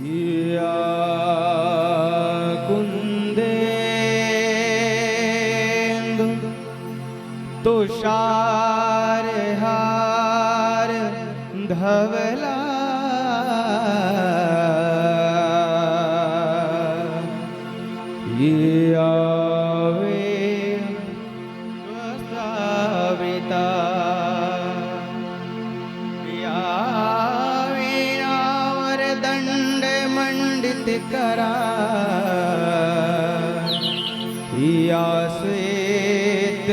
या कुंदेन्दु तुषार हार धवला करा या श्वेत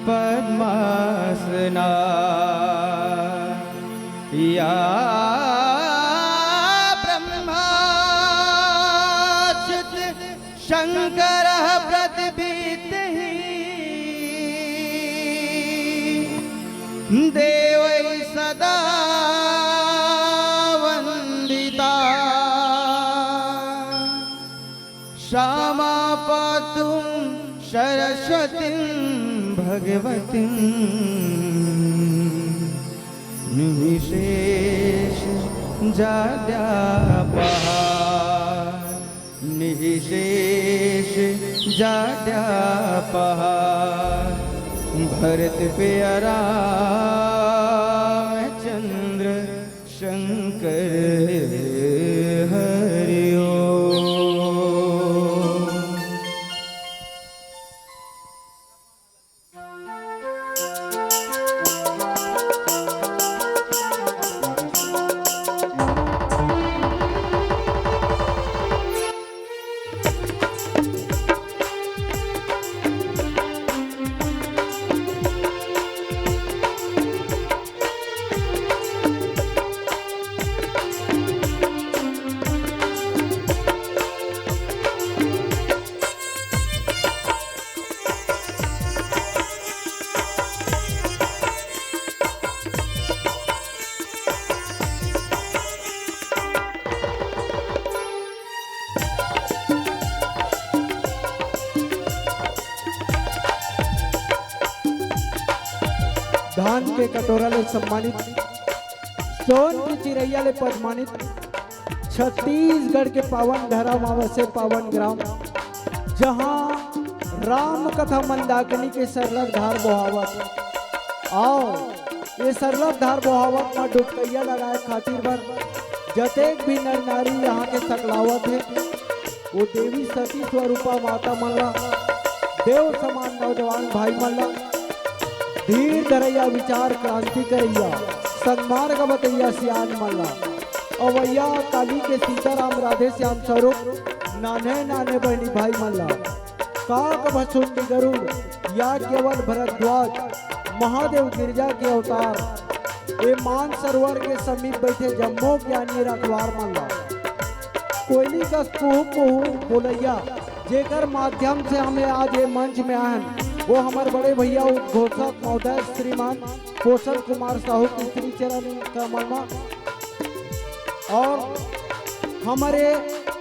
पद्मासना या ब्रह्माच्युत शंकर प्रतिभितिः देवै सदा वंदिता क्षमा पातुं सरस्वतीं भगवतीं निःशेष जाड्यापः निःशेष जाड्यापः भरत प्यारा चंद्र शंकर हरि ओम। धान के कटोरा ले सम्मानित, सोन की चिरैया ले पदमानित, छत्तीसगढ़ के पावन धरामावा से पावन ग्राम, जहां राम कथा मंदाकिनी के सरलग धार बहावत आओ ये सरलग धार बहावत में डुबकैया लगाए खातिर बर जतेक भी नर नारी यहाँ के सकलावत है वो देवी सती स्वरूपा माता मल्ला देव समान नौजवान भाई मल्ला धीर धरैया विचार क्रांति करैया सन्मार्ग बतैया सियान मल्ला अवैया काली के सीताराम राधे श्याम स्वरूप नाने नाने बहनी भाई मल्ला काक भसुंडी गरुड़ या केवल भरद्वाज महादेव गिरजा के अवतार ये मान सरोवर के समीप बैठे जम्मू ज्ञानी रखवार मल्ला कोयली का कुहू कुहू बोलैया जेकर माध्यम से हमें आज ये मंच में आए वो हमारे बड़े भैया उद्घोषक महोदय श्रीमान पोषण कुमार साहू की श्री चरण कमलमा और हमारे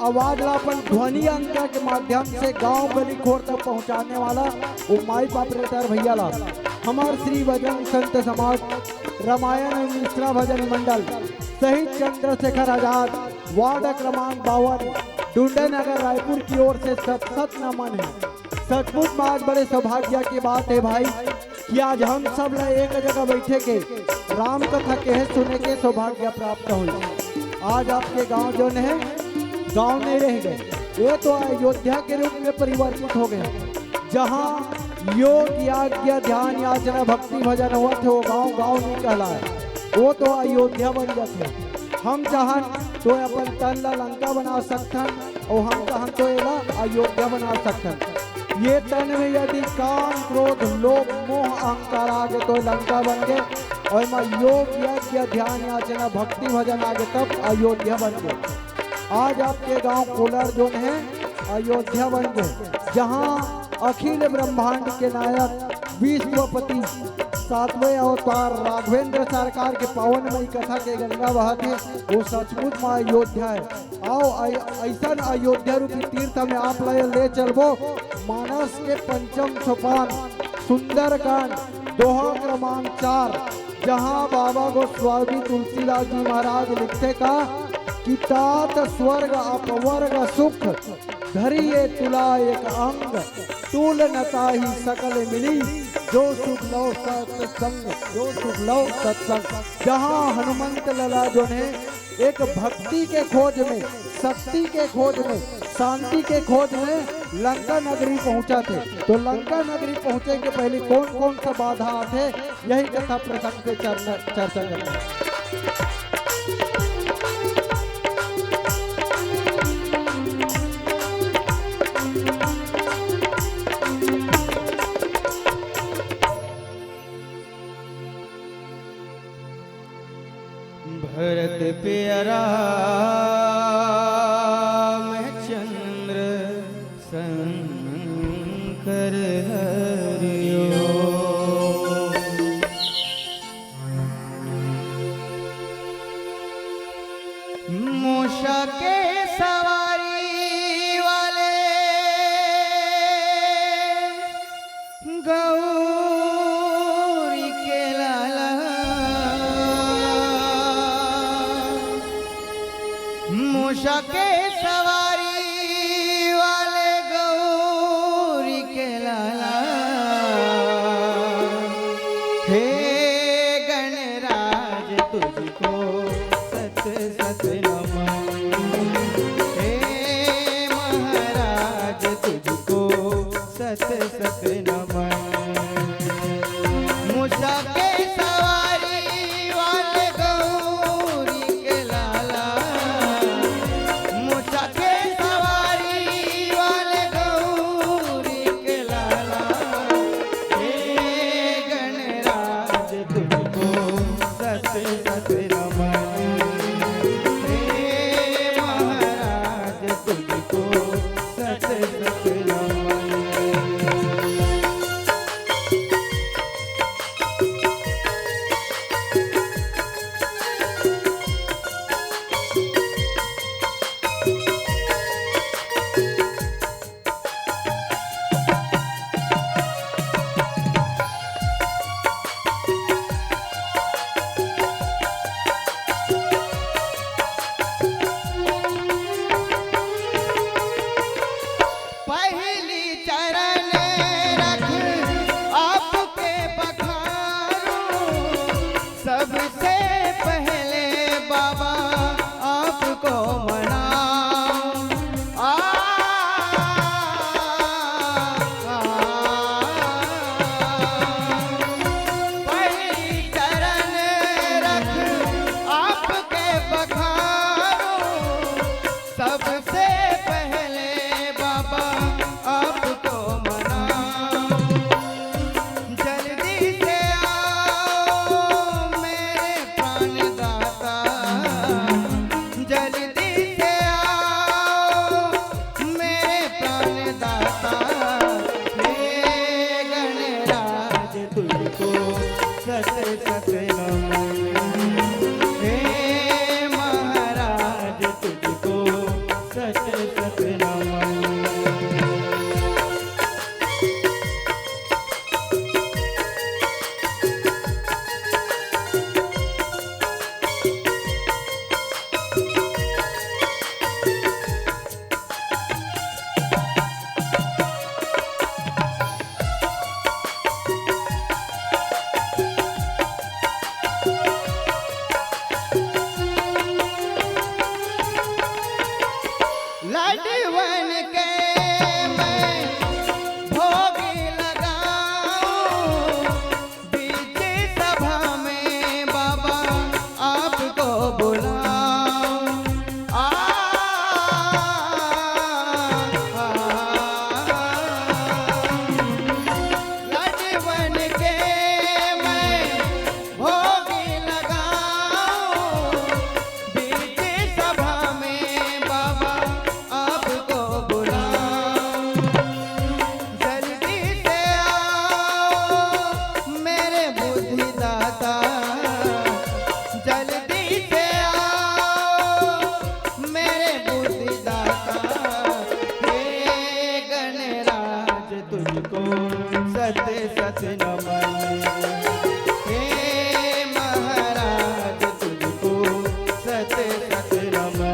आवाज लापन ध्वनि अंक के माध्यम से गांव गली खोर तक पहुंचाने वाला वो माइक ऑपरेटर भैया ला हमारे श्री भजन संत समाज रामायण मिश्रा भजन मंडल शहीद चंद्रशेखर आजाद वार्ड क्रमांक 52 डुंडे नगर रायपुर की ओर से सत नमन है। सचमुच में आज बड़े सौभाग्य की बात है भाई कि आज हम सब एक जगह बैठे के राम कथा कहे सुने के सौभाग्य प्राप्त हुई। आज आपके गांव जो है गांव नहीं रह गए, ये तो अयोध्या के रूप में परिवर्तित हो गए। जहां योग याज्ञ ध्यान याचना भक्ति भजन हुआ थे वो गांव गांव नहीं कहलाए, वो तो अयोध्या बन जाते। हम चाहन तो अपन तन ला लंका बना सकथन और हम चाहन तो एला अयोध्या बना सकथन। ये तन में यदि काम क्रोध लोभ मोह अहंकार आगे तो लंका बन गए और मैं योग यज्ञ ध्यान याचना भक्ति भजन आगे तब अयोध्या बन गए। आज आपके गांव कोलार जोन है अयोध्या बन गए, जहां अखिल ब्रह्मांड के नायक विश्वपति सातवें अवतार राघवेंद्र सरकार के पावनमयी कथा के गंगा बहत है वो सचमुच में अयोध्या है। आओ ऐसा अयोध्या रूपी तीर्थ में आप ले चलबो। मानस के पंचम सोपान सुंदरकांड दोहा क्रमांक 4 जहां बाबा गोस्वामी तुलसीदास जी महाराज लिखते का कि तात स्वर्ग अपवर्ग सुख धरिए तुला एक अंग तूल नताही सकल मिली जो सुख लो सत्संग जो सुख लो सत्संग। जहाँ हनुमंत लला जो है एक भक्ति के खोज में, शक्ति के खोज में, शांति के खोज में लंका नगरी पहुंचा थे। तो लंका नगरी पहुंचे के पहले कौन कौन सा बाधा थे, यही कथा प्रसंग पे चर्चा करते हैं। भरत प्यारा मैं चंद्र शंकर हरियो। मूषा के सवारी वाले गौरी के लाला मूषा के सवारी वाले गौरी के लाला। हे गणराज तुझको सत सत नमन। हे महाराज तुझको सत सत नमन। मूषा के सवारी वाले गौरी के लाला। मूषा के सवारी वाले गौरी के लाला। हे गणराज तुझको सत सत नमन। हे महाराज तुझको सत सत नमन। पहली चरण रख आपके बखारूं। सबसे पहले बाबा आपको मनाऊं। पहली चरण रख आपके बखारूं। सबसे पहले बाबा आपको मनाऊं। जल्दी से आओ मेरे प्राणदाता। जल्दी से आओ मेरे प्राणदाता। हे गणराज तुझको सत सत नमन। हे महाराज तुझको सत सत नमन। लडवन के मैं भोग लगाऊं। बीच सभा में बाबा आपको बुलाऊं। लडवन के मैं भोग लगाऊं। बीच सभा में बाबा आपको बुलाऊं। जल्दी से आओ मेरे बुद्धिदाता। जल्दी से आओ मेरे बुद्धिदाता। हे गणराज तुझको सत सत नमन। हे महाराज तुझको सत सत नमन।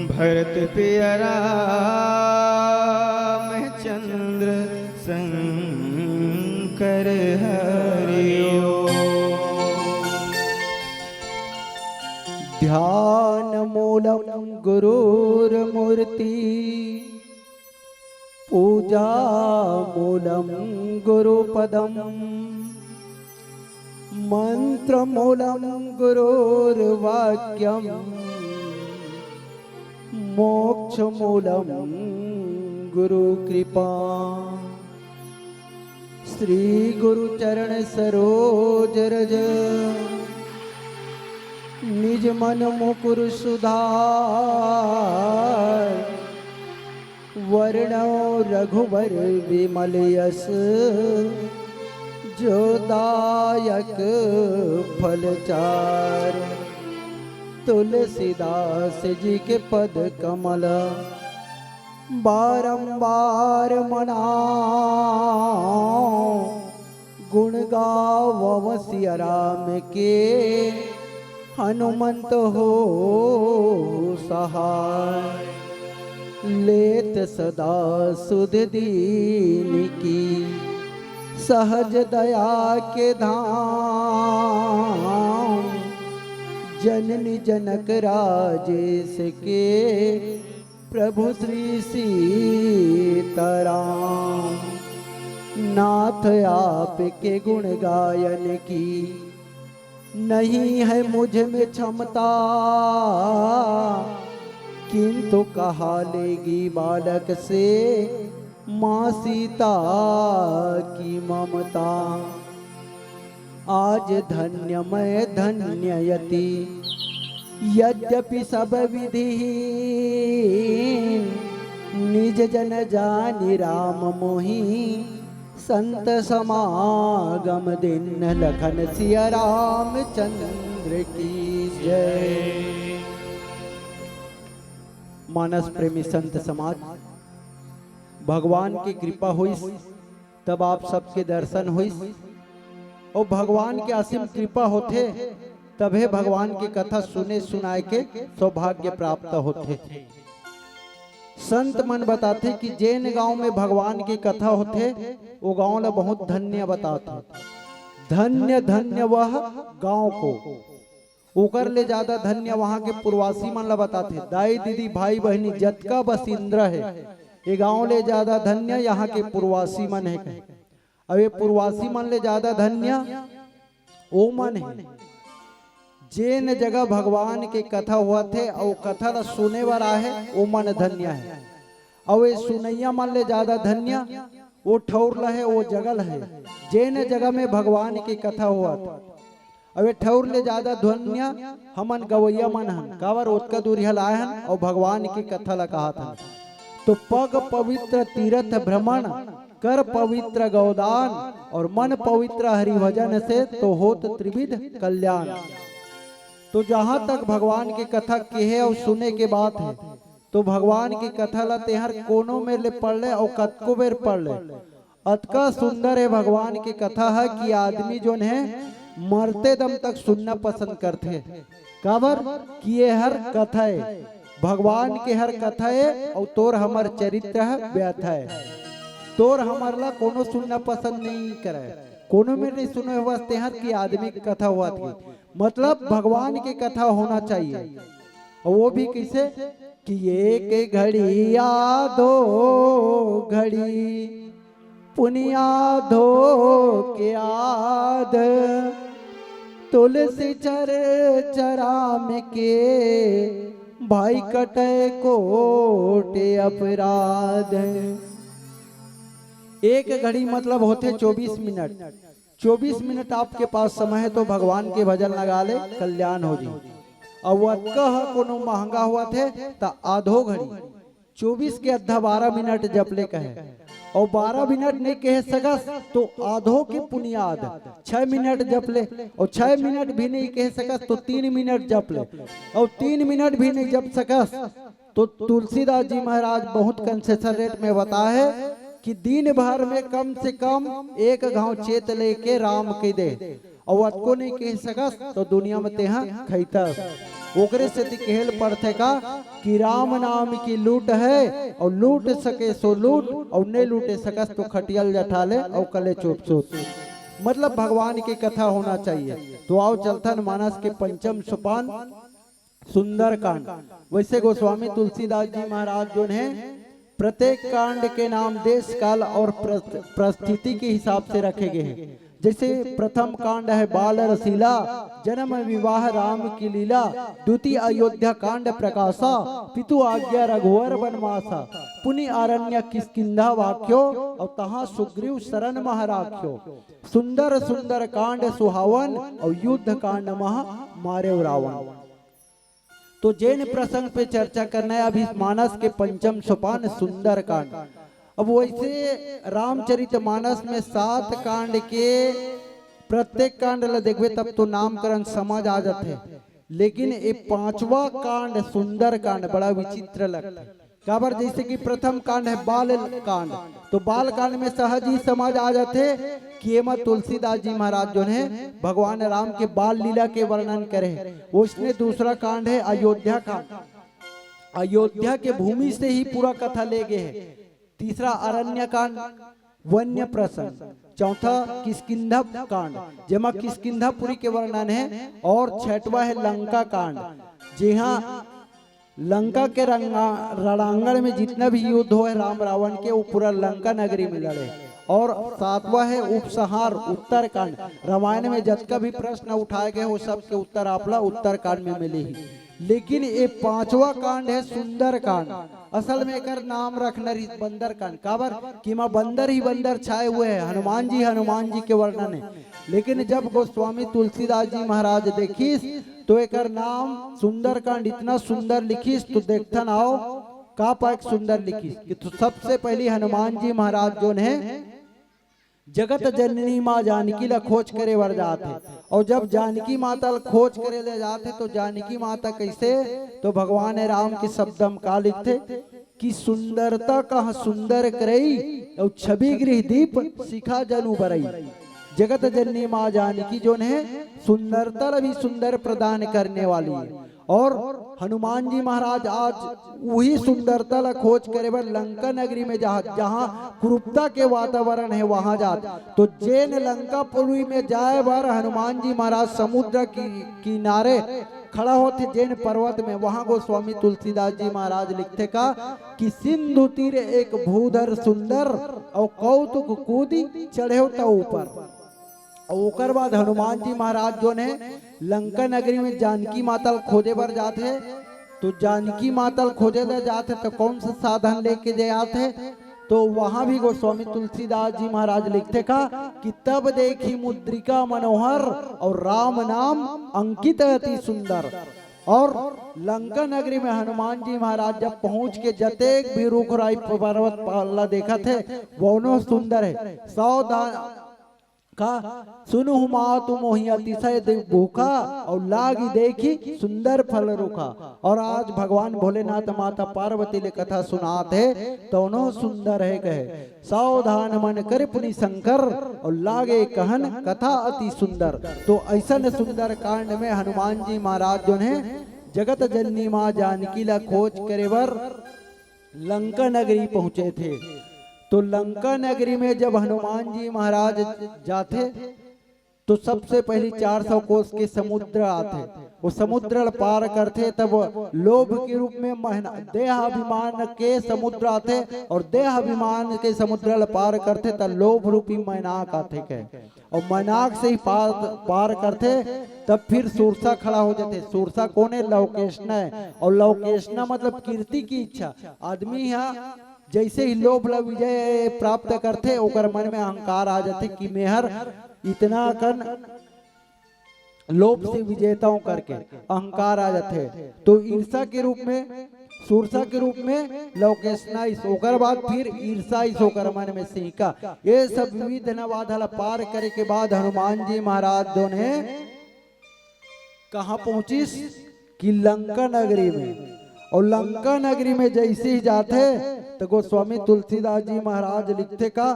भरत प्यारा में चंद्र शंकर हरिओ। ध्यान मूलम गुरुर्मूर्ति पूजा मूलम गुरुपदम मंत्र मूलम गुरुर्वाक्यम मोक्ष मूलम गुरु कृपा। श्री गुरु चरण सरोज रज निज मन मुकुर सुधार। वर्णो रघुवर विमल यस जो दायक फलचार। तुलसीदास जी के पद कमल बारंबार मनाओ। गुण गावो सिया राम के हनुमंत हो सहाय। लेत सदा सुध दीन की सहज दया के धाम। जननी जनक राजेश के प्रभु श्री सीताराम। नाथ आप के गुण गायन की नहीं है मुझ में क्षमता। किंतु कहा लेगी बालक से माँ सीता की ममता। आज धन्य मैं धन्ययति यद्यपि सब विधिहीन। निज जन जानि राम मोहि संत समागम दिन। लखन सिया राम चंद्र की जय। मानस प्रेमी संत समाज, भगवान की कृपा हुई तब आप सबके दर्शन हुई और भगवान के असीम कृपा होते तबे भगवान की कथा सुने सुनाए के सौभाग्य प्राप्त होते। संत मन बताते कि जैन गांव में भगवान की कथा होते वो गांव ला बहुत धन्य बताते। धन्य धन्य वह गांव को उकर ले ज्यादा धन्य वहां के पूर्वासी मन ला बताते। दाई दीदी भाई बहनी जतका बसिंद्र है ये गांव ले ज्यादा धन्य यहाँ के पूर्वासी मन है। अब ये पूर्वासी मन ले ज्यादा धन्य ओ मन है जेन जगह भगवान के कथा हुआ थे और कथा ला सुने वाला है वो मन धन्य है। और ये सुनैया मन ले ज्यादा धन्य वो ठौर है वो जगल है जेन जगह में भगवान की कथा हुआ था। अब ये ठौर ले ज्यादा धन्य हमन गवैया मन हन कावर ओतका दूरी हल आए हन और भगवान की कथा ला कहा था। तो पग पवित्र तीर्थ भ्रमण कर पवित्र गौदान और मन पवित्र हरिभजन से तो होत त्रिविध कल्याण। तो जहां तक भगवान की कथा कहे और सुने के बात है तो भगवान की कथा ला तेहर कोनो में ले पढ़ ले और कतको बेर पढ़ ले। अतका सुंदर है भगवान की कथा है कि आदमी जो है मरते दम तक सुनना पसंद करते। काबर कि ये हर कथा है भगवान के हर कथा है और तोर हमर चरित्र है व्यथा है। तोर हमर ला कोनो सुनना पसंद नहीं करे कोनो में नहीं सुने हुआ तेहर की आदमी की कथा हुआ थी। मतलब भगवान की कथा होना चाहिए और वो भी कैसे कि एक घड़ी यादो घड़ी पुनिया धो के आद तुलसी चर चराम के भाई कटे कोटे अपराध। एक घड़ी मतलब होते 24 मिनट। 24 मिनट आपके पास समय है तो भगवान के भजन लगा ले कल्याण हो जी। और वह कह कोनो महंगा हुआ थे तो आधो घड़ी 24 के अद्धा 12 मिनट जप ले कहे और 12 मिनट नहीं कह सकस तो आधो के पुनियाद 6 मिनट जप ले और 6 मिनट भी नहीं कह सकस तो 3 मिनट जप ले और 3 मिनट भी नहीं जप सकस तो तुलसीदास जी महाराज बहुत कंसेशन रेट में बताए कि दिन भर में कम से कम एक गांव चेत लेके राम के दे और अतको नहीं कह सकस तो दुनिया में तेहा खैता। ओकरे से दिखेल पड़थे का कि राम नाम की लूट है और लूट सके सो लूट और नहीं लूटे सकस तो खटियल जठाले और कले चुप चुप। मतलब भगवान की कथा होना चाहिए। तो आओ चलथन मानस के पंचम सोपान सुंदर कांड। वैसे गोस्वामी तुलसीदास जी महाराज जो है प्रत्येक कांड के नाम देश काल और परिस्थिति के हिसाब से रखे गए हैं। जैसे प्रथम कांड है बाल रसीला, जन्म विवाह राम की लीला। द्वितीय अयोध्या कांड प्रकाशा, पितु आज्ञा रघुवर वनवासा। पुनि आरण्य किष्किंधा वाक्यो, और तहाँ सुग्रीव शरण महाराख्यो। सुंदर सुंदर कांड सुहावन, और युद्ध कांड महा मारे रावण। तो जैन प्रसंग पे चर्चा करना है अभी मानस के पंचम सोपान सुंदर कांड। अब वैसे रामचरित मानस में 7 कांड के प्रत्येक कांड ला देखबे तब तो नामकरण समझ आ जाते, लेकिन ये 5वां कांड सुंदर कांड बड़ा विचित्र लगता है। काबर जैसे कि प्रथम कांड है बाल कांड, तो बाल कांड में सहज ही समझ आ जाते कि एमा तुलसीदास जी महाराज जो है भगवान राम के बाल लीला के वर्णन करे। उसने दूसरा कांड है अयोध्या कांड, अयोध्या के भूमि से ही पूरा कथा ले गए है। तीसरा अरण्य कांड वन्य प्रसंग। चौथा किष्किंधा कांड जेमा किष्किंधापुरी के वर्णन है। और 6वां है लंका कांड, जी हाँ लंका के रणांगण में जितना भी युद्ध हो है राम रावण के वो पूरा लंका नगरी में लड़े। और 7वां है उपसंहार उत्तर कांड। रामायण में जितना भी प्रश्न उठाए गए वो सब के उत्तर आपला उत्तर कांड में मिले ही। लेकिन ये 5वां कांड है सुंदर कांड। असल में एकर नाम रखना बंदर कांड, काबर कि मां बंदर ही बंदर छाए हुए हैं, हनुमान जी के वर्णन है। लेकिन जब गोस्वामी तुलसीदास जी महाराज देखिस तो एकर नाम सुंदर कांड इतना सुंदर लिखिस। तो देखथन आओ का पाक सुंदर लिखिस कि तो सबसे पहले हनुमान जी महाराज जो है जगत जननी माँ जानकी ला खोज करे वर जाते। और जब जानकी माता खोज करे ले जाते तो जानकी माता कैसे, तो भगवान राम के शब्दम का लिखते कि सुंदरता कह सुंदर करई और छवि गृह दीप शिखा जनु बरई। जगत जननी माँ जानकी जो है सुंदरता भी सुंदर प्रदान करने वाली है। और हनुमान जी महाराज आज वही सुंदरता ला खोज करे बर लंका नगरी में जहाँ कुरूपता के वातावरण है वहां जात। तो जैन लंकापुरी में जाए बार हनुमान जी महाराज समुद्र की किनारे खड़ा होते जैन पर्वत में। वहां गोस्वामी तुलसीदास जी महाराज लिखते का कि सिंधु तीर एक भूधर सुंदर और कौतुक कूदी चढ़े ऊपर। और ओकर बाद हनुमान जी महाराज जो ने लंका नगरी में जानकी माता खोजे बर जाते। तो जानकी माता खोजे ले जाते तो कौन सा साधन लेके जाते, तो वहां भी गोस्वामी तुलसीदास जी महाराज लिखते का कि तब देखी मुद्रिका मनोहर और राम नाम अंकित अति सुंदर। और लंका नगरी में हनुमान जी महाराज जब पहुंच के जतेक भी रुख राई पर्वत पाला देखा थे वो सुंदर है। सावधान का सुनु मातु मोहि अतिशय भूखा और लागी देखी सुंदर फल रुखा। और आज भगवान भोलेनाथ माता पार्वती ले कथा सुनाते तो उन्हों सुंदर है कहे सावधान मन कर पुनि शंकर और लागे कहन कथा अति सुंदर। तो ऐसा सुंदर कांड में हनुमान जी महाराज जो है जगत जननी माँ जानकी ला खोज करे बर लंका नगरी पहुंचे थे। तो लंका नगरी में जब हनुमान जी महाराज जाते तो सबसे पहले 400 कोस के समुद्र आते। वो समुद्र पार करते तब लोभ के रूप में देहाभिमान के समुद्र आते। और देहाभिमान के समुद्र पार करते तब लोभ रूपी मैनाक आते कहे। और मैनाक से ही पार करते तब फिर सुरसा खड़ा हो जाते। सुरसा कौन है? लवकेशना है। और लवकेशना मतलब कीर्ति की इच्छा। आदमी यहाँ जैसे ही लोभ विजय प्राप्त करते ओकर मन में अहंकार आ जाते कि मेहर इतना कन लोभ से विजेताओं करके अहंकार आ जाते। तो ईर्षा के रूप में सुरसा के रूप में लवकेशना ओकर बाद फिर ईर्षा ओकर मन में सिंका। ये सब विविध नवाधल पार करे के बाद हनुमान जी महाराज दोने कहाँ पहुंचिस कि लंका नगरी में। और लंका नगरी में जैसे ही जाते तो गोस्वामी तुलसीदास जी महाराज लिखते का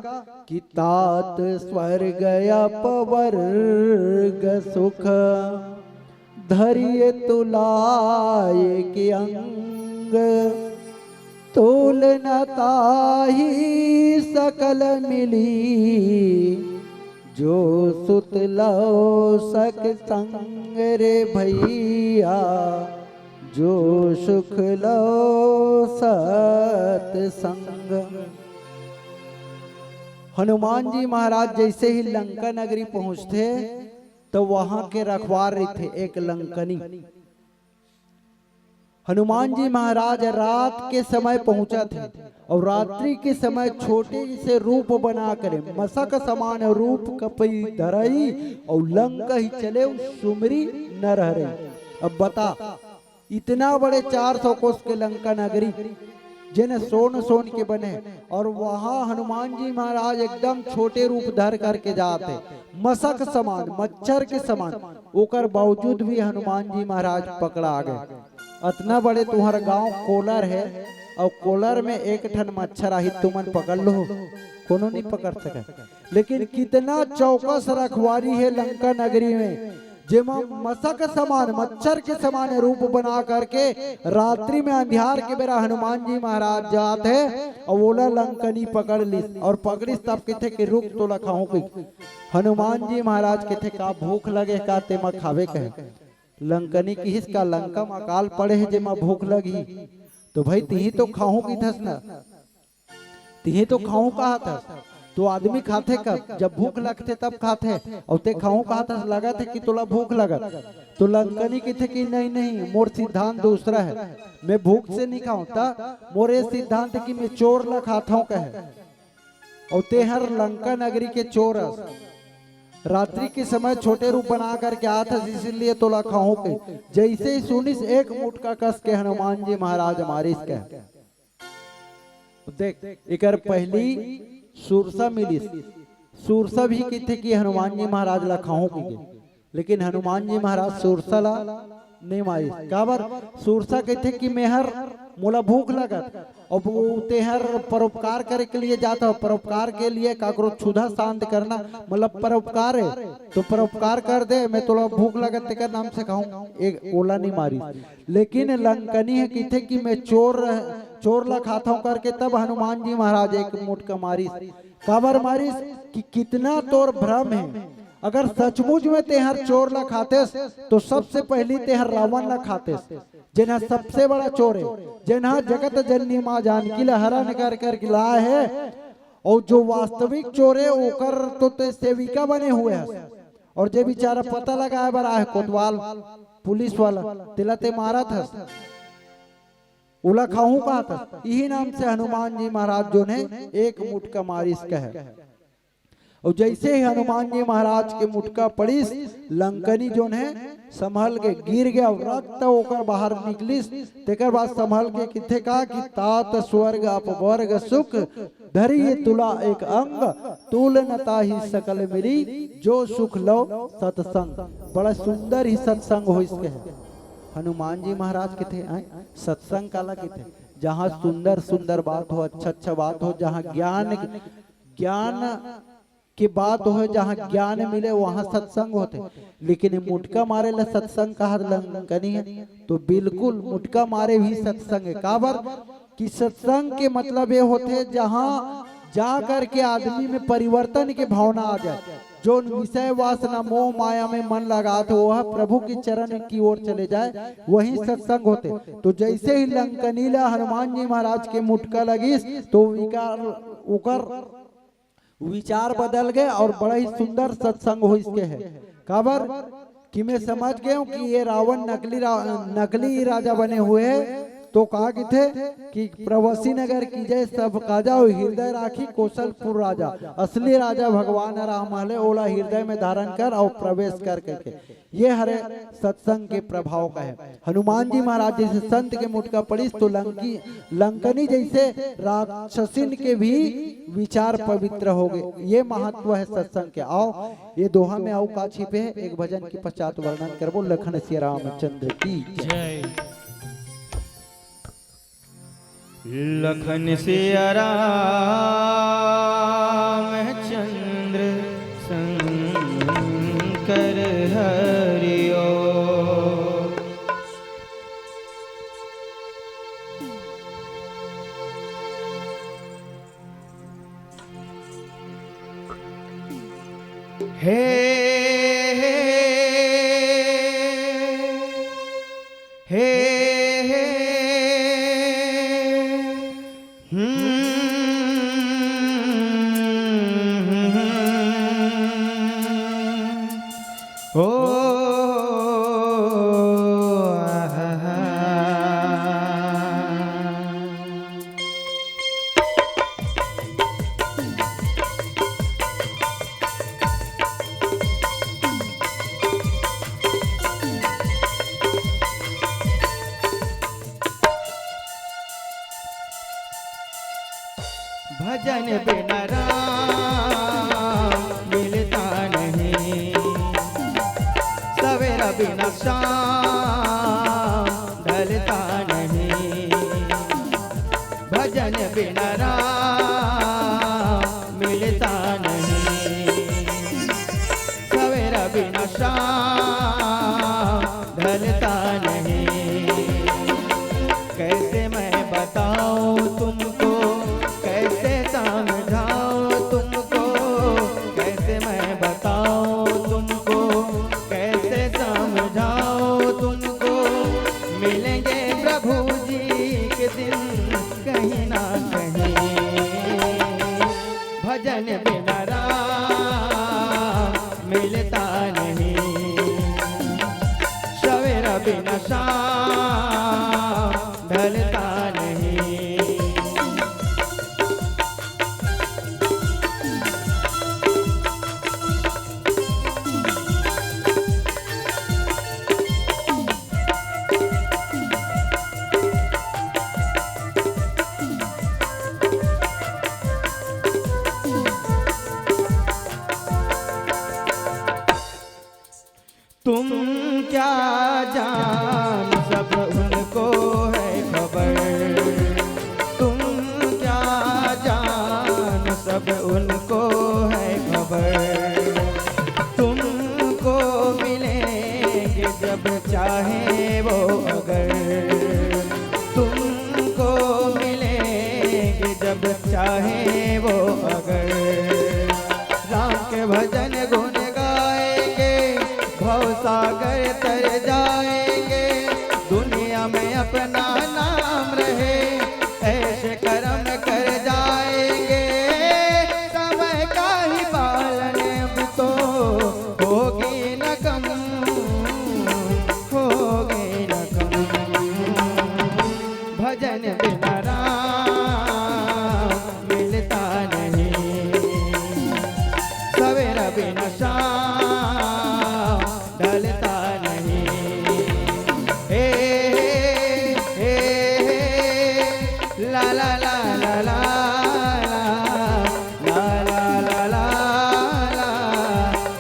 कि तात स्वर्ग अपवर्ग सुख धरिए तुलाए के अंग, तोल न ताही सकल मिली, जो सुत लो सक संग रे भैया, जो सुख लो सत्संग। हनुमान जी महाराज जैसे ही लंका नगरी पहुंचते तो वहां के रखवार थे एक लंकनी। हनुमान जी महाराज रात के समय पहुंचा थे और रात्रि के समय छोटे से रूप बना कर मसक समान रूप कपई धरई और लंका ही चले सुमरी न रह रही। अब बता, इतना बड़े 400 कोस के लंका नगरी जिन्हें सोन सोन के बने, और वहां हनुमान जी महाराज एकदम छोटे रूप धर करके जाते, मसक समान मच्छर के समान, ओकर बावजूद भी हनुमान जी महाराज पकड़ा गए। इतना बड़े तुम्हारा गांव कोलर है और कोलर में एक ठन मच्छर आही तुमन पकड़ लो, कोनो नहीं पकड़ सके। लेकिन कितना चौकस रखवारी है लंका नगरी में, जेमा मसक समान मच्छर के समान रूप बना करके रात्रि में अंधियार के बेरा हनुमान जी महाराज जाते और ओला लंकनी पकड़ ली, और पकड़िस तब कहते कि रुक तो लखाऊं की। हनुमान जी महाराज कहते का भूख लगे का तेमा खावे कहे। लंकनी की का लंका में अकाल पड़े है जेमा भूख लगी, तो भाई तिही तो खाऊं की थस ना, तिही तो खाऊं कहा था। तो आदमी खाते कब, जब भूख लगते तब खाते, और ते खाऊं कहा था लगा थे कि तोला भूख लगा। तो लंकनी की थे कि नहीं नहीं, मोर सिद्धांत दूसरा है, मैं भूख से नहीं खाऊं था, मोरे सिद्धांत कि मैं चोर ला खाता हूं कहे। और ते हर लंका नगरी के चोर रात्रि के समय छोटे रूप बना करके आता, इसीलिए तोला खाऊं के। जैसे ही सुनिस एक मुटका कस के हनुमान जी महाराज हमारे इसके देख, इकर पहली सुरसा मिली, सुरसा भी कहते कि हनुमान जी महाराज ला खाऊं की, लेकिन हनुमान जी महाराज सुरसा ला नहीं मारी। काबर सुरसा कहते कि मेहर मोला भूख लगत, और वो तेहर परोपकार करे के लिए जाता, परोपकार के लिए काकरो क्षुधा शांत करना मतलब परोपकार है, तो परोपकार कर दे, मैं तोला भूख लगत तेकर नाम से खाऊं, एक ओला नहीं मारी। लेकिन लंकनी है कहते कि मैं चोर ला खाता हूं करके, तब हनुमान जी महाराज एक मुटका मारिस। काबर मारिस कि कितना तोर भ्रम है, अगर सचमुच में तेहर चोर ला खातेस तो सबसे पहली तेहर रावण ला खातेस, जिन्हा सबसे बड़ा चोर है, जिन्हा जगत जननी माँ जानकी ला हरण कर कर लाए है, और जो वास्तविक चोर है ओकर तो ते सेविका बने हुए है, और जे बेचारा पता लगाए बर आए कोतवाल पुलिस वाला तिला ते मारा था, उला खाऊं कहा था। यही नाम से हनुमान जी महाराज जो ने एक मुटका मारिस कहे, और जैसे ही हनुमान जी महाराज के मुटका पड़िस, लंकनी जो है संभल के गिर गया, रक्त होकर बाहर निकलिस। तेकर बाद संभल के किथे का कि तात स्वर्ग अपवर्ग सुख, धरिए तुला एक अंग, तुलनता ही सकल मिली, जो सुख लो सत्संग। बड़ा सुंदर ही सत्संग हो इसके है। हनुमान जी महाराज के थे सत्संग काला के थे, जहाँ सुंदर सुंदर बात हो, अच्छा अच्छा बात हो, जहाँ ज्ञान की बात हो, जहाँ ज्ञान मिले वहाँ सत्संग होते। लेकिन मुटका मारे ला सत्संग कहा लंकनी है, तो बिल्कुल मुटका मारे भी सत्संग है। काबर कि सत्संग के मतलब ये होते जहाँ जा करके आदमी में परिवर्तन की भावना आ जाए, जो विषय वासना मोह माया में मन लगा तो वह प्रभु के चरण की ओर चले जाए, वही सत्संग होते। तो जैसे ही लंकनीला हनुमान जी महाराज के मुटका लगी तो विचार बदल गए और बड़ा ही सुंदर सत्संग हो इसके है। काबर कि मैं समझ गया हूँ कि ये रावण नकली राजा बने हुए हैं, तो कहा कि थे कि प्रवासी नगर की जय सब काजा हृदय राखी कौशलपुर राजा, असली राजा भगवान राम हले, ओला हृदय में धारण कर और प्रवेश कर करके। ये हरे सत्संग के प्रभाव का है। हनुमान जी महाराज जैसे संत के मुटका पड़िस तो लंकनी जैसे राक्षसिन के भी विचार पवित्र हो गए। ये महत्व है सत्संग के। आओ ये दोहा में आओ का छिपे है, एक भजन के पश्चात वर्णन करबो। लखन सिया रामचंद्र की जय। लखन सिया रामचंद्र शंकर हरिओ। हे हे हे ओ भजन बिना राम मिलता नहीं, सवेरा बिना शाम ढलता नहीं। भजन बिना राम मिलता नहीं, सवेरा बिना शाम ढलता नहीं। कैसे मैं बताऊं तुमको, कैसे समझाऊं तुमको, कैसे मैं बताऊं तुमको, कैसे समझाऊं तुमको। मिलेंगे प्रभु जी के दिन कहीं ना कहीं। भजन बिना राम मिलता नहीं, सवेरा बिना शाम ढलता नहीं। तुम क्या जान सब उनको है खबर, तुम क्या जान सब उनको है खबर। तुमको मिलेंगे जब चाहे वो अगर, तुमको मिलेंगे जब चाहे वो अगर। राम के भजन गुण गाएंगे, भव सागर तर जाएंगे। दुनिया में अपना नाम रहे, ऐसे कर्म कर जाएंगे। समय का ही पालन अब तो होगी न कम, होगी न कम। भजन बिना राम मिलता नहीं, सवेरा बिना शाम ढलता नहीं। हे हे हे ला ला ला ला ला ला ला ला ला ला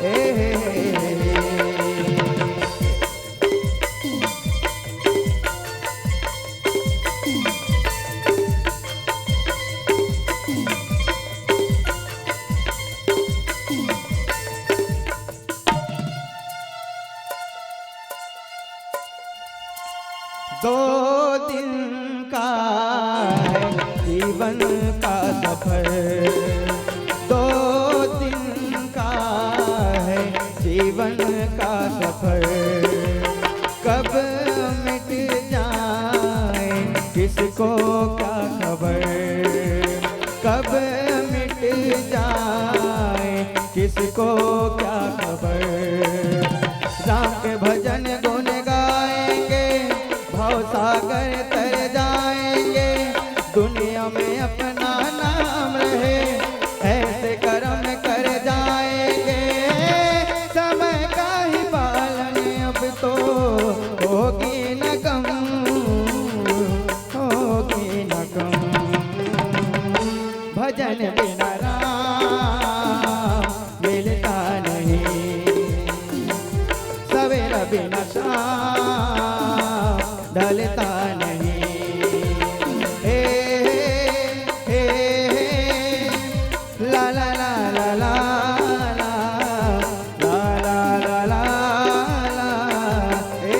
हे हे हे। दो दिन का है जीवन का सफर, दो दिन का है जीवन का सफर। कब मिट जाए किसको क्या खबर, कब मिट जाए किसको क्या खबर। राम के भजन गुण गाएंगे, भव सागर तर जाएंगे। दुनिया में अपना नाम रहे, ऐसे कर्म कर जाएंगे। समय का ही पालन अब तो होगी न कम, होगी न कम। भजन बिना राम मिलता नहीं, सवेरा बिना शाम ढलता नहीं। हे हे हे ला ला ला ला ला ला ला ला ला ला ला हे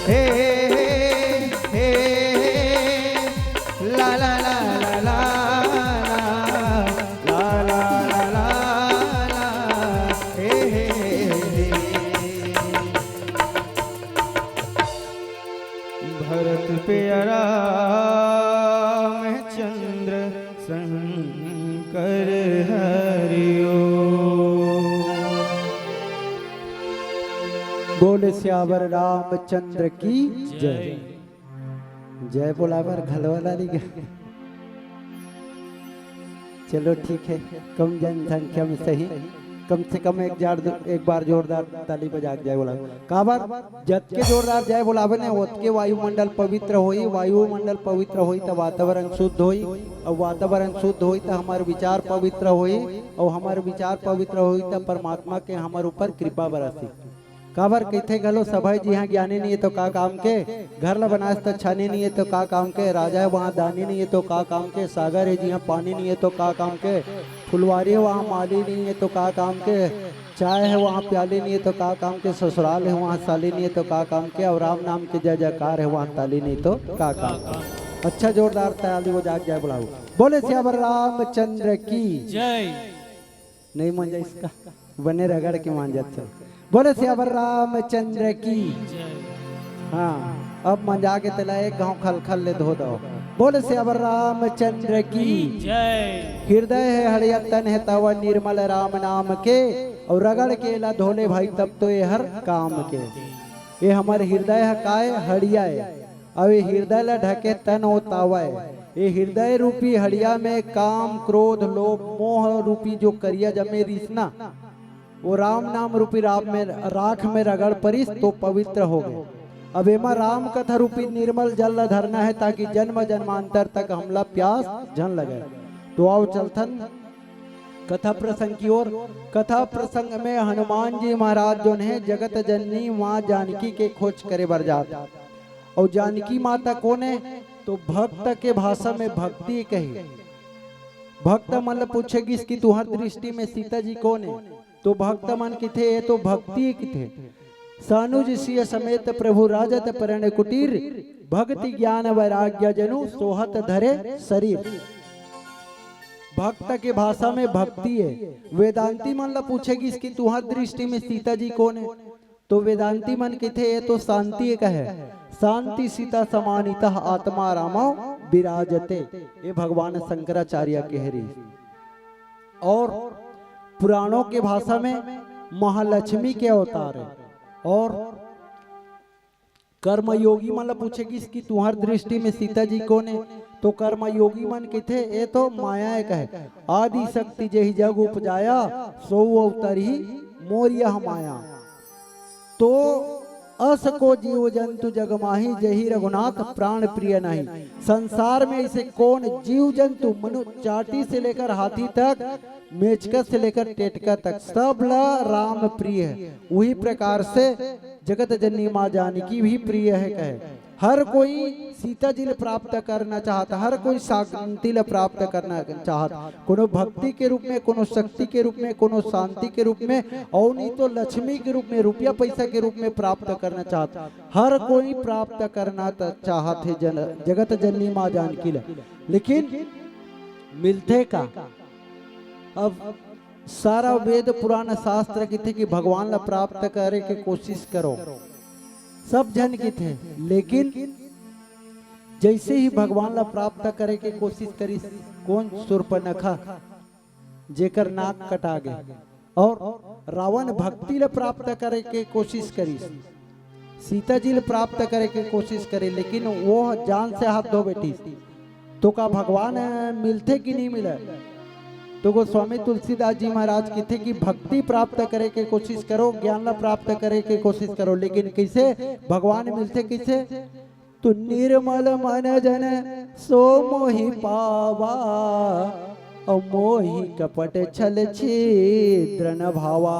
हे हे ला ला ला ला ला ला ला ला ला प्यारा में चंद्र शंकर हरिओ। बोले श्यावर रामचंद्र की जय। जय बोलावर घलवाला नहीं। चलो ठीक है, कम जनसंख्या में सही, कम से कम एक बार जोरदार ताली बजा के जय बोलावे। काबर जत के जोरदार जय बोलावे ने ओत के वायुमंडल पवित्र होई, वायुमंडल पवित्र होई तो वातावरण शुद्ध होई, और वातावरण शुद्ध होई तो हमारे विचार पवित्र होई, और हमारे विचार पवित्र होई तो परमात्मा के हमारे ऊपर कृपा बरसी। काबर कहते गलो सभाई जी यहाँ ज्ञानी नहीं है तो का काम के, घर ला बनास तो छाने नहीं है तो का काम के, राजा है वहाँ दानी नहीं है तो का काम के, सागर है जी यहाँ पानी नहीं है तो का काम के, फुलवारी है वहाँ माली नहीं है तो का काम के, चाय है वहाँ प्याली नहीं है तो का काम के, ससुराल है वहाँ साली नहीं है तो का काम के, और राम नाम के जय जयकार है वहाँ ताली नहीं तो का काम। अच्छा जोरदार ताली वो जाग जय बुलाओ। बोले श्यावर रामचंद्र की जय। नहीं मान जा इसका बने रगड़ के मान जाते। बोले श्यावर रामचंद्र की हाँ, अब मंजा के तला एक गाँव खल खल ले धो दो। बोले श्यावर रामचंद्र की जय। हृदय है हरिया तन है तव निर्मल राम नाम के, और रगड़ के ला धोले भाई तब तो ये हर काम के। ये हमारे हृदय है काय हड़िया है, अब ये हृदय ला ढके तन हो तावा है। ये हृदय रूपी हड़िया में काम क्रोध लोभ मोह रूपी जो करिया जमे रिसना, वो राम नाम रूपी राख में रगड़ परिस तो पवित्र हो गए। अब एमा राम कथा रूपी निर्मल जल धरना है ताकि जन्म जन्मांतर तक हमला प्यास जन लगे। तो आओ चलथन कथा प्रसंग की ओर। कथा प्रसंग में हनुमान जी महाराज जो है जगत जननी माँ जानकी के खोज करे बर जाता, और जानकी माता कौन है तो भक्त के भाषा में भक्ति कही। भक्त मन पूछेगी इसकी तुहर दृष्टि में सीता जी कौन है, तो भक्त मन किथे है तो भक्ति किथे। सानुज सिय समेत प्रभु राजत परण कुटीर, भक्ति ज्ञान वैराग्य जनु सोहत धरे शरीर। भक्त के भाषा में भक्ति है। वेदांती मन ला पूछेगी इसकी तुहर दृष्टि में सीता जी कौन है, तो वेदांती मन किथे है तो शांति का है। शांति सीता समानितः आत्मा रामो विराजते, ये भगवान शंकराचार्य कहरी। और पुराणों के भाषा में महालक्ष्मी के अवतार है। और कर्मयोगी मन पूछेगी इसकी तुम्हार दृष्टि में सीता जी कौन है, तो कर्मयोगी मन किथे ये तो माया का है। आदि शक्ति जही जग उपजाया, सो अवतर ही मोर यह माया। तो अस को जीव जंतु जगमाही, जही रघुनाथ प्राण प्रिय नहीं। संसार में ऐसे कौन जीव जंतु मनुष्य चाटी से लेकर हाथी तक, मेचका से लेकर टेटका तक सब ला राम प्रिय है। वही प्रकार से जगत जननी माँ जानकी भी प्रिय है कहे। हर कोई सीता जी प्राप्त करना चाहता, हर कोई शांति प्राप्त करना चाहता, कोनो भक्ति के रूप में, कोनो शक्ति के रूप में, कोनो शांति के रूप में, और नहीं तो लक्ष्मी के रूप में, रुपया पैसा के रूप में प्राप्त करना चाहता। हर कोई प्राप्त करना चाहते जगत जननी माँ जानकी ला, लेकिन मिलते का। अब सारा वेद पुराण शास्त्र की थे कि भगवान ला प्राप्त करे के कोशिश करो, सब जन की थे। लेकिन जैसे ही भगवान ला प्राप्त करे के कोशिश करी, कौन शूर्पणखा जेकर नाक कटा गए, और रावण भक्ति ला प्राप्त करे के कोशिश करी, सीता जी ला प्राप्त करे के कोशिश करे, लेकिन वो जान से हाथ धो बैठी। तो का भगवान मिलते कि नहीं मिले, तो गोस्वामी तुलसीदास जी महाराज की थे कि भक्ति प्राप्त करे के कोशिश करो, ज्ञान ला प्राप्त करे के कोशिश करो, लेकिन कैसे भगवान मिलते कैसे, तो निर्मल मन जन सो मोहि पावा, और मोहि कपट छल छिद्र न भावा।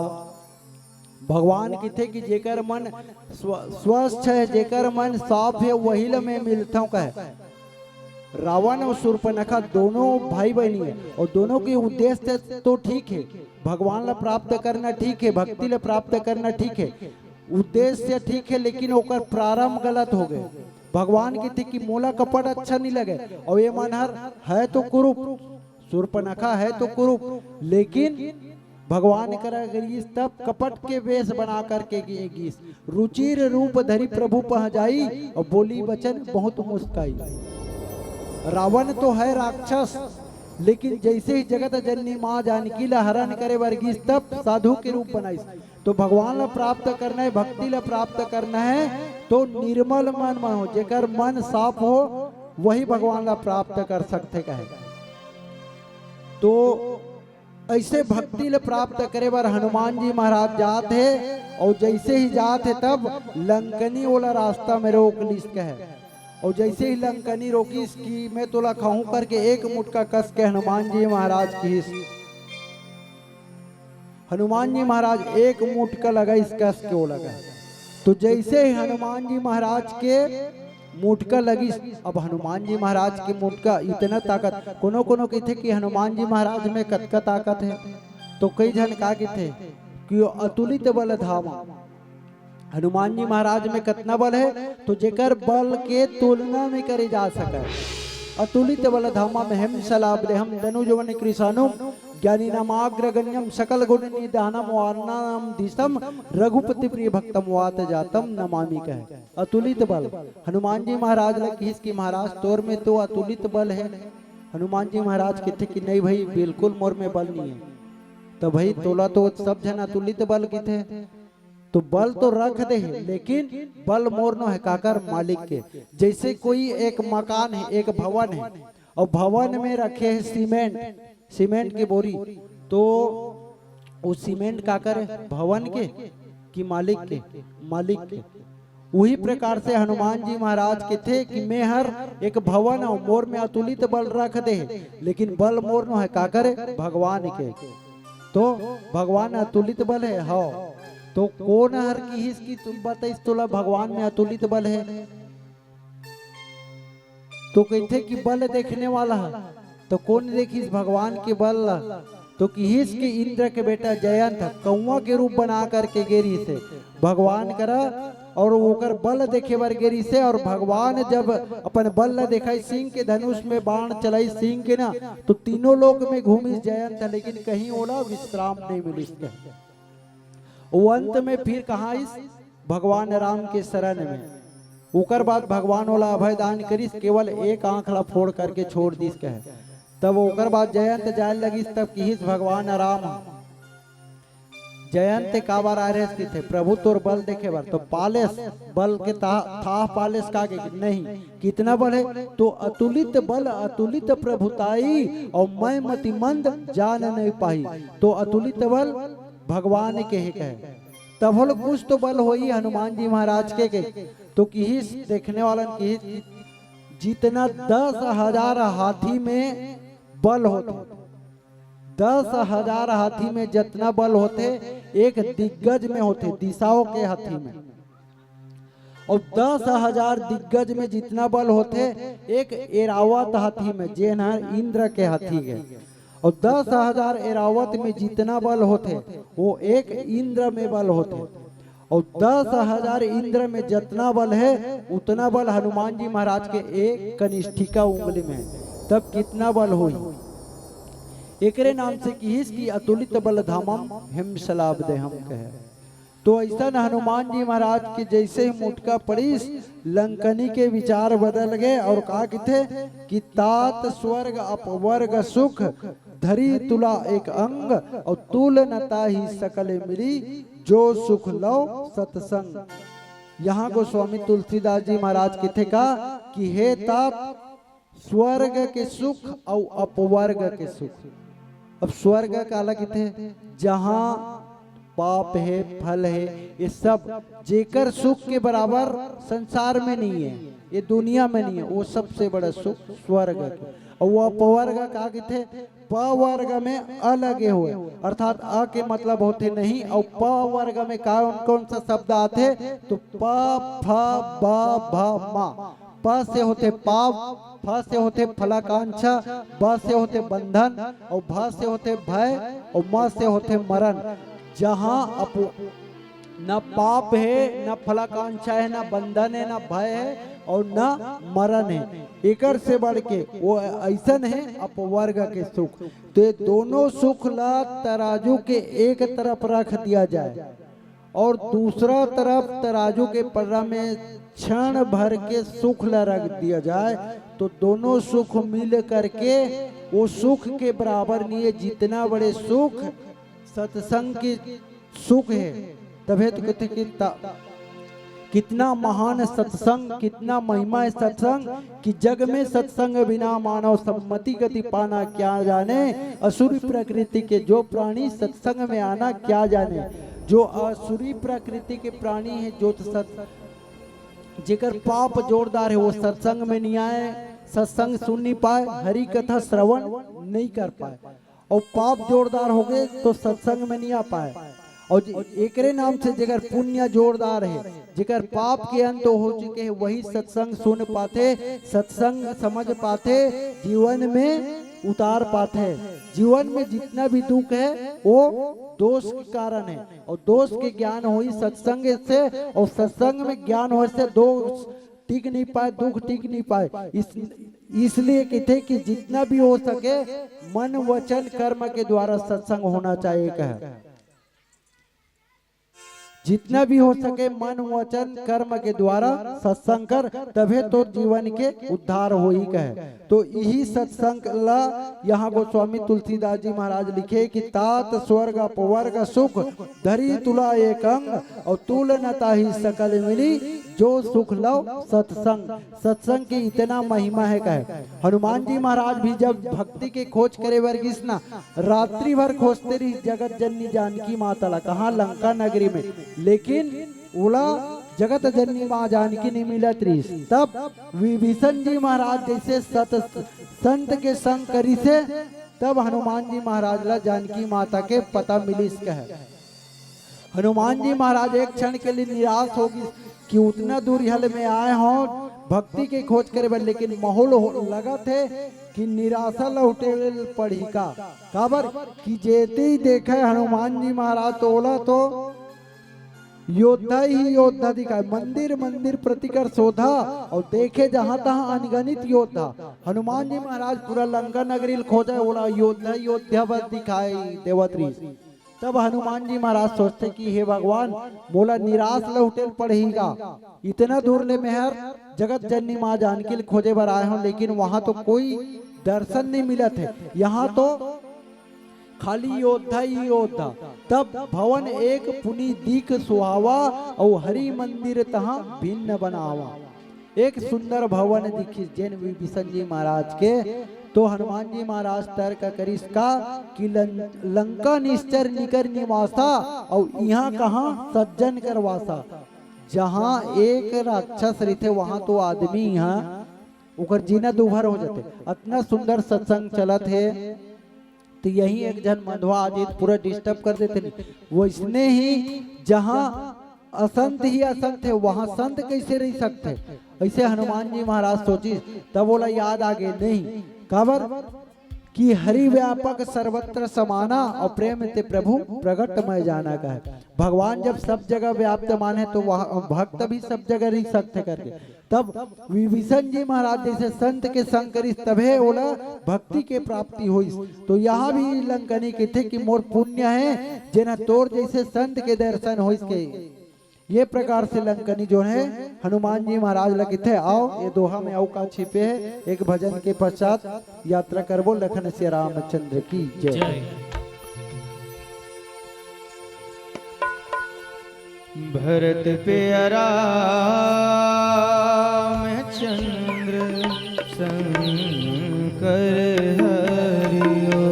भगवान की थे कि जेकर मन स्वस्थ है, जेकर मन साफ है, वही ला मैं मिलता हूँ कहे। रावण और शूर्पणखा दोनों भाई बहनी है, और दोनों के उद्देश्य तो ठीक है, भगवान ला प्राप्त करना ठीक है, भक्ति ला प्राप्त करना ठीक है, उद्देश्य ठीक है, लेकिन ओकर प्रारंभ गलत हो गए। भगवान की थी कि मोला कपट अच्छा नहीं लगे, और ये मनहर है तो कुरूप, शूर्पणखा है तो कुरूप, लेकिन भगवान करा गीस तब कपट के वेश बना करके गीस, रुचिर रूप धरी प्रभु पह जाई और बोली वचन बहुत मुस्काई। रावण तो है राक्षस, लेकिन जैसे ही जगत जननी माँ जानकी ला हरण करे वर्गीस तब साधु के रूप बनाई। तो भगवान ला प्राप्त करना है, भक्ति ला प्राप्त करना है तो निर्मल मन हो, जेकर मन साफ हो वही भगवान ला प्राप्त कर सकते कहे। तो ऐसे भक्ति ला प्राप्त करे बार हनुमान जी महाराज जात है, और जैसे ही जात है तब लंकनी वाला रास्ता में रोक लिस कहे। और जैसे ही लंकनी रोकी इसकी मैं तोला खाऊं करके एक मुटका कस के हनुमान जी महाराज की, हनुमान जी महाराज एक मुटका लगा इस कस के वो लगा। तो जैसे ही हनुमान जी महाराज के मुटका लगी, अब हनुमान जी महाराज की मुटका इतना ताकत, कोनो कोनो कहते कि हनुमान जी महाराज में कतका ताकत है, तो कई जन का कहते कि अतुलित बल धामा। हनुमान जी महाराज में कितना बल है तो जेकर बल के तुलना में करे जा सके। अतुलित बल धामा में हम सलाब हम धनुजवन कृषाणु ज्ञानी नामाग्रगण्यम सकल गुण निधानम वार्णाम दिशम रघुपति प्रिय भक्तम वात जातम नमामि कहे। अतुलित बल हनुमान जी महाराज लगे की महाराज तोर में तो अतुलित बल है। हनुमान जी महाराज कहते कि नहीं भाई बिल्कुल मोर में बल नहीं है। तो भाई तोला तो सब जन अतुलित बल की थे, तो बल तो रख दे लेकिन बल मोर नो है काकर मालिक के। जैसे कोई एक मकान है, एक भवन है, और भवन में रखे है सीमेंट की बोरी, तो उस सीमेंट काकर है भवन के कि मालिक के। वही प्रकार से हनुमान जी महाराज के थे कि मैं हर एक भवन और मोर में अतुलित बल रख दे, लेकिन बल मोर नो है काकर है भगवान के। तो भगवान अतुलित बल है। हाँ, तो कौन हर की तुम बताइस तोला भगवान में अतुलित बल है? तो कहते कि बल देखने वाला है, तो कौन देखिस भगवान के बल? तो किहिस के इंद्र के बेटा जयंत कौवा के रूप बना करके गेरी से भगवान करा, और ओकर बल देखे बर गेरी से। और भगवान जब अपन बल देखा सिंह के धनुष में बाण चलाई सिंह के ना, तो तीनों लोग में घूमिस जयंत, लेकिन कहीं ओला विश्राम नहीं मिलिस। वो अंत में फिर कहा इस भगवान राम के शरण में। उकर बाद भगवान वाला अभय दान करिस, केवल एक आंख ला फोड़ करके छोड़ दिस कहे। तब उकर बाद जयंत जाए लगी, तब किहिस भगवान राम जयंत का बार आ रहे थे प्रभु तोर बल देखे बार। तो पालेस बल के था पालेस का नहीं कितना बल है, तो अतुलित बल अतुलित प्रभुताई और मैं मतिमंद जान नहीं पाई। तो अतुलित बल भगवान के ही कहे। तब कुछ तो बल होई हनुमान जी महाराज के। तो किहिस देखने वाला किहिस जितना 10,000 हाथी में बल होते, 10,000 हाथी में जितना बल होते एक दिग्गज में होते, दिशाओं के हाथी में। और 10,000 दिग्गज में जितना बल होते एक एरावत हाथी में, जे ना इंद्र के हाथी के। और 10,000 एरावत में जितना बल होते वो एक इंद्र में बल होते। और 10,000 इंद्र में जितना बल है उतना बल हनुमान जी महाराज के एक कनिष्ठिका उंगली में। तब कितना बल हुई? एकरे नाम से किहिस की अतुलित बल धामम हिम सलाब दे हम कहे। तो ऐसा हनुमान जी महाराज के जैसे ही मुटका पड़ीस लंकनी के विचार बदल गए। और कहा थे कि तात स्वर्ग अपवर्ग सुख धरी तुला एक अंग, और तुल नता ही सकल मिली जो सुख लो सत्संग। यहाँ को स्वामी तुलसीदास जी महाराज के थे कहा कि हे तात स्वर्ग के सुख और अपवर्ग के सुख। अब स्वर्ग का अलग थे जहाँ पाप है फल है, ये सब जेकर सुख के बराबर संसार में नहीं है, ये दुनिया में नहीं है, वो सबसे बड़ा सुख स्वर्ग है। और वो अपवर्ग कहा थे पवर्ग में अलग हुए, अर्थात अ के मतलब होते नहीं। और पवर्ग में कौन कौन सा शब्द आते? तो प फ ब भ म। प से होते पाप, फ से होते फलाकांक्षा, ब से होते बंधन, और भ से होते भय, और म से होते मरण। जहाँ न पाप है, न फलाकांक्षा है, न बंधन है, न भय है और न मरण है। एकर से बढ़ के वो ऐसन है अपवर्ग के सुख। तो ये दोनों सुख ला तराजू के एक तरफ रख दिया जाए और दूसरा तरफ तराजू के पर्रा में क्षण भर के सुख ला रख दिया जाए, तो दोनों सुख मिल करके वो सुख के बराबर नहीं है। जितना बड़े सुख सत्संग की सुख है, तभी तो कहते कि कितना महान सत्संग, कितना महिमा है सत्संग कि जग में सत्संग बिना मानव सम्मति गति पाना क्या जाने। असुरी प्रकृति के जो प्राणी सत्संग में आना क्या जाने। जो असुरी प्रकृति के प्राणी है, जो जेकर पाप जोरदार है, वो सत्संग में नहीं आए, सत्संग सुन नहीं पाए, हरि कथा श्रवण नहीं कर पाए। और पाप जोरदार हो गए तो सत्संग में नहीं आ पाए। और एकरे नाम से जेकर पुण्य जोरदार है, जेकर पाप के अंत हो चुके हैं, वही सत्संग सुन पाते, सत्संग समझ पाते, जीवन में उतार पाते। जीवन में जितना भी दुख है वो दोष के कारण है, और दोष के ज्ञान हुई सत्संग से, और सत्संग में ज्ञान हो से दोष टिक नहीं पाए, दुख टिक नहीं पाए। इसलिए कहते कि जितना भी हो सके मन वचन कर्म के द्वारा सत्संग होना चाहिए। कहे जितना भी हो सके मन वचन कर्म के द्वारा सत्संग कर, तभी तो जीवन के उद्धार हो ही कहे। तो यही सत्संग ला यहाँ गोस्वामी तुलसीदास जी महाराज लिखे कि तात स्वर्ग अपवर्ग सुख धरी तुला एक अंग, और तुल नता ही सकल मिली जो सुख लव सत्संग। सत्संग की इतना महिमा है कहे। हनुमान जी महाराज भी जब भक्ति के खोज करे वर्गीस ना, रात्रि भर खोजते रही जगत जननी जानकी माता ला, कहा लंका नगरी में, लेकिन उला जगत जननी माँ जानकी नहीं मिलत रही। तब विभीषण जी महाराज जैसे संत के संग करी से, तब हनुमान जी महाराज ला जानकी माता के पता मिली। कहे हनुमान जी महाराज एक क्षण के लिए निराश होगी कि उतना दूर हल में आए हो भक्ति के खोज करे बर, लेकिन माहौल लगा थे कि निराशा लौटे पड़ी का काबर कि जेते ही देखे हनुमान जी महाराज तोला तो योद्धा ही योद्धा दिखाए। मंदिर मंदिर प्रतिकर शोधा, और देखे जहां तहां अनगणित योद्धा। हनुमान जी महाराज पूरा लंका नगरी खोजा, बोला योद्धा योद्धा बस दिखाई देवत्री। तब हनुमान जी महाराज सोचते कि हे भगवान, बोला निराश लौटेल पड़ेगा, इतना दूर ले मेहर जगत जननी माँ जानकी खोजे बर आए हो, लेकिन वहां तो कोई दर्शन नहीं मिला थे, यहाँ तो खाली योद्धा ही योद्धा। तब भवन एक पुनि दीख सुहावा, और हरि मंदिर तहाँ भिन्न बनावा। एक सुंदर भवन दिखी जैन विभीषण जी महाराज के। तो हनुमान जी महाराज तर्क करिस का कि लंका निश्चर निकर निवासा, और यहाँ कहाँ सज्जन करवासा। जहाँ एक राक्षस रहते वहां तो आदमी यहाँ उकर जीना दुभर हो जाते। इतना सुंदर सत्संग चलत है, तो यही एक जन मधवा आदित पूरा डिस्टर्ब कर देते नहीं। वो इसने ही जहाँ असंत ही असंत है, वहां संत कैसे रह सकते। ऐसे हनुमान जी महाराज सोची। तब बोला याद आगे नहीं काबर कि हरि व्यापक सर्वत्र समाना, और प्रेम ते प्रभु प्रगट मैं जाना का है। भगवान जब सब जगह व्याप्त माने तो वह भक्त भी सब जगह रह सकते करके। तब विभीषण जी महाराज जैसे संत के संग करी, तबे ओला भक्ति के प्राप्ति हुई। तो यहाँ भी लंकनी कहते कि मोर पुण्य है जेना तोर जैसे संत के दर्शन हो। इसके ये प्रकार से लंकनी जो है हनुमान जी महाराज लगे थे। आओ ये दोहा में आओ का छिपे है। एक भजन के पश्चात यात्रा करबो लखन श्री रामचंद्र की जय। भरत पे रामचंद्र शंकर हरियो,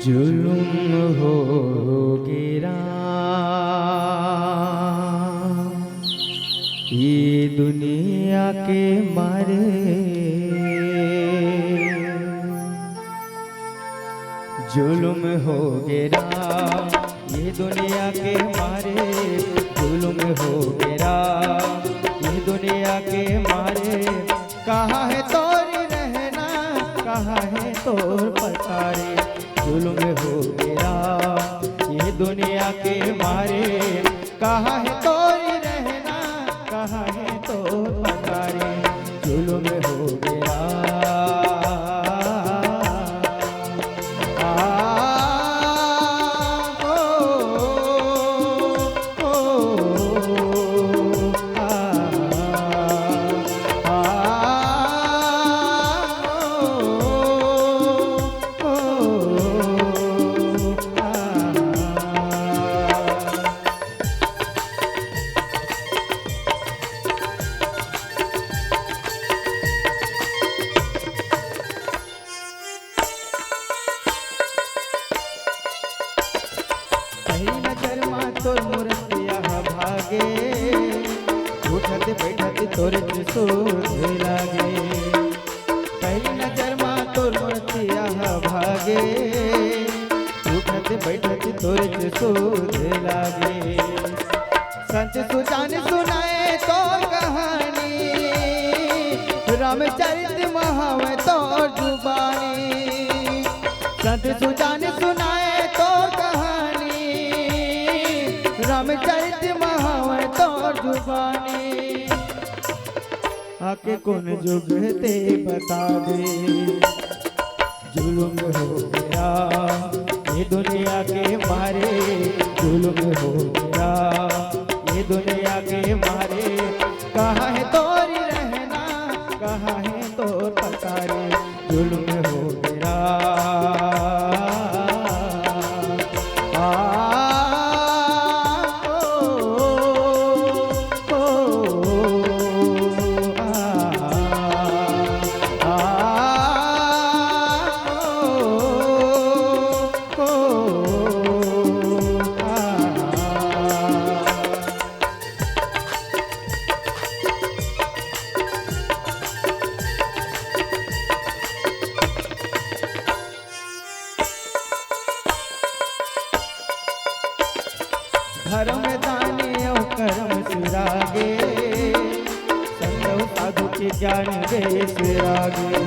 जुल्म हो गिरा ये दुनिया के मारे, जुल्म हो गिरा ये दुनिया के मारे, जुल्म हो गिरा ये दुनिया के मारे। कहाँ है तोरी रहना, कहाँ है तोर पतारे जुल्म हो गया ये दुनिया के मारे कहाँ है तोरी रहना कहाँ है तोर पतारे जुल्म हो गया तोर मूर्तिया भागे उठत बैठत तोर सुध लागे पहली नजर माँ तोर मूर्तिया भागे उठत बैठत तोर सुध लागे संत सुजान सुनाए तो कहानी रामचरित महावे तोर जुबानी संत सुजान सुनाए तो कहानी रामचरित महावे तोर जुबानी आके कौन जुग ते बता दे जुल्म हो गया ये दुनिया के मारे जुल्म हो गया ये दुनिया के मारे कहाँ है तोरी रहना कहाँ है तोर पतारे जुल्म हो गया धर्म दाने और कर्म सिरागे संत साधु के ज्ञान दे सिरागे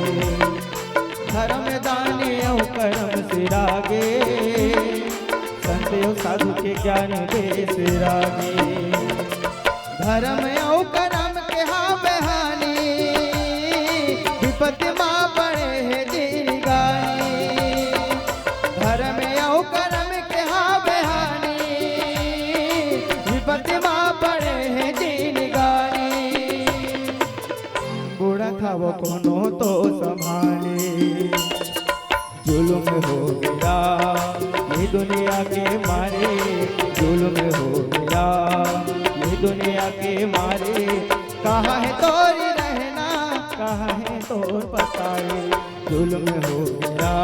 धर्म दाने और कर्म सिरागे संत साधु के ज्ञान दे सिरागे धर्म और कर्म के हाँ बहानी विपत्ति माँ पड़े है दिन गानी धर्म और कर्म के हाँ बहानी प्रतिमा पड़े है दिन गानी बूढ़ा था वो कोनो तो संभाले जुल्म हो गया ये दुनिया के मारे जुल्म हो गया ये दुनिया के मारे कहाँ है तोरी रहना कहाँ है तोर पतारे जुल्म हो गया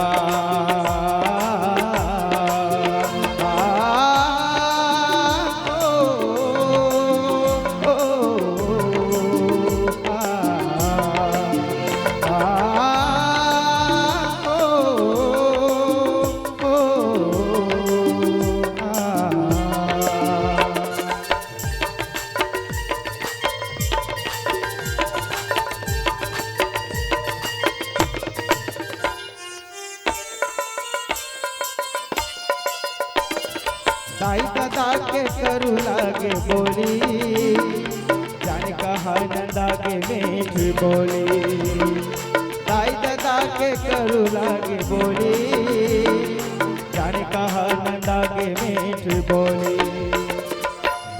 दाई दादा के करू लागे बोली जाने कहा नंदा के मीठ बोली दाई दादा के करू लागे बोली जाने कहा नंदा के मीठ बोली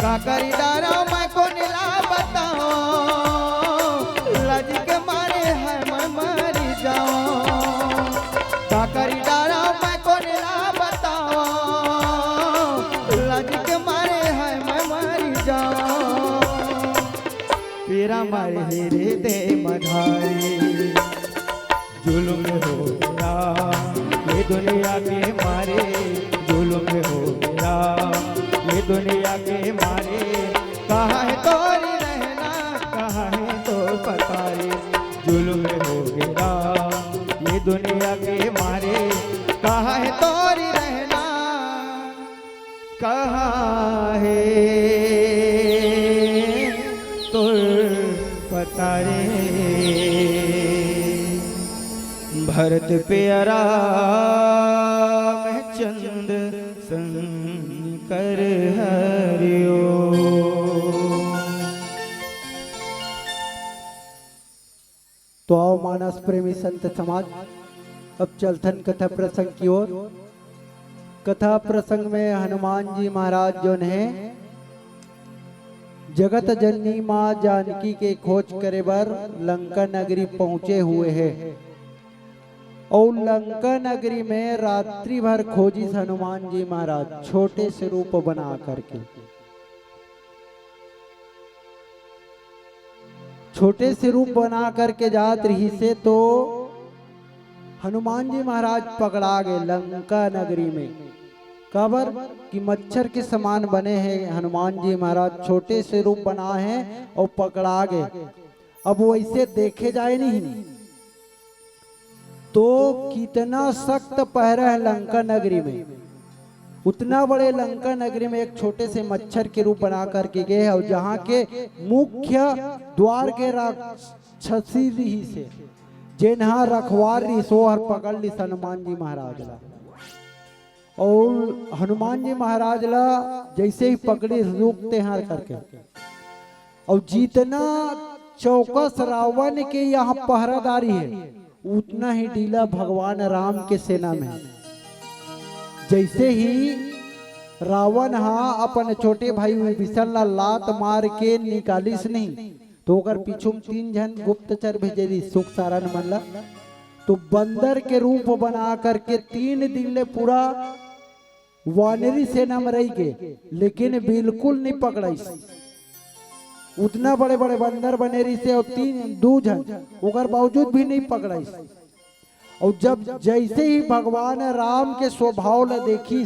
का करी डारा मैं को नीला बताओ लज के मारे है मैं मरी जाऊं का करी डारा मैं को नीला बताओ लज के मारे है मैं मरी जाऊं तेरा मारे हेरे दे मधारी जुल्म हो गया ये दुनिया के मारे जुल्म हो गया ये दुनिया के मारे कहाँ है तोरी रहना कहाँ है तो पतारे जुल्म हो गया ये दुनिया के मारे कहाँ है तोरी रहना कहाँ है तुर पतारे भरत प्यारा मैं चंद शंकर हरिओ। तो आओ मानस प्रेमी संत समाज, अब चलथन कथा प्रसंग की ओर। कथा प्रसंग में हनुमान जी महाराज जो है जगत जननी माँ जानकी के खोज करे बर लंका नगरी पहुंचे हुए हैं और लंका नगरी में रात्रि भर खोजी हनुमान जी महाराज छोटे से रूप बना करके। छोटे से रूप बना करके जात रही से तो हनुमान जी महाराज पकड़ा गए लंका नगरी में। कबर कि मच्छर के समान बने हैं हनुमान जी महाराज, छोटे से रूप बना है और पकड़ा गए। अब वैसे देखे जाए नहीं तो कितना सख्त पहरा है लंका नगरी में। उतना बड़े लंका नगरी में एक छोटे से मच्छर के रूप बना करके गए और जहाँ के मुख्य द्वार के राक्षसी रही से जिन्हा रखवार रही सो हर पकड़ ली हनुमान जी महाराज ला। और हनुमान जी महाराज ला जैसे ही पकड़ी रुकते हैं करके और जितना चौकस रावण के यहाँ पहरादारी है उतना ही ढीला भगवान राम के सेना में। जैसे ही रावण अपन छोटे भाई विभीषण ला लात मार के निकालिस नहीं तो ओकर पीछू 3 जन गुप्तचर भेजे सुख सारण मन ला। तो बंदर के रूप बना करके 3 दिन ले पूरा वानरी सेना में रही के लेकिन बिल्कुल नहीं पकड़ाई। उतना बड़े बड़े बंदर बने रही से और 2 जन ओकर बावजूद भी नहीं पकड़ाई। और जब जैसे ही भगवान राम के स्वभाव ला देखी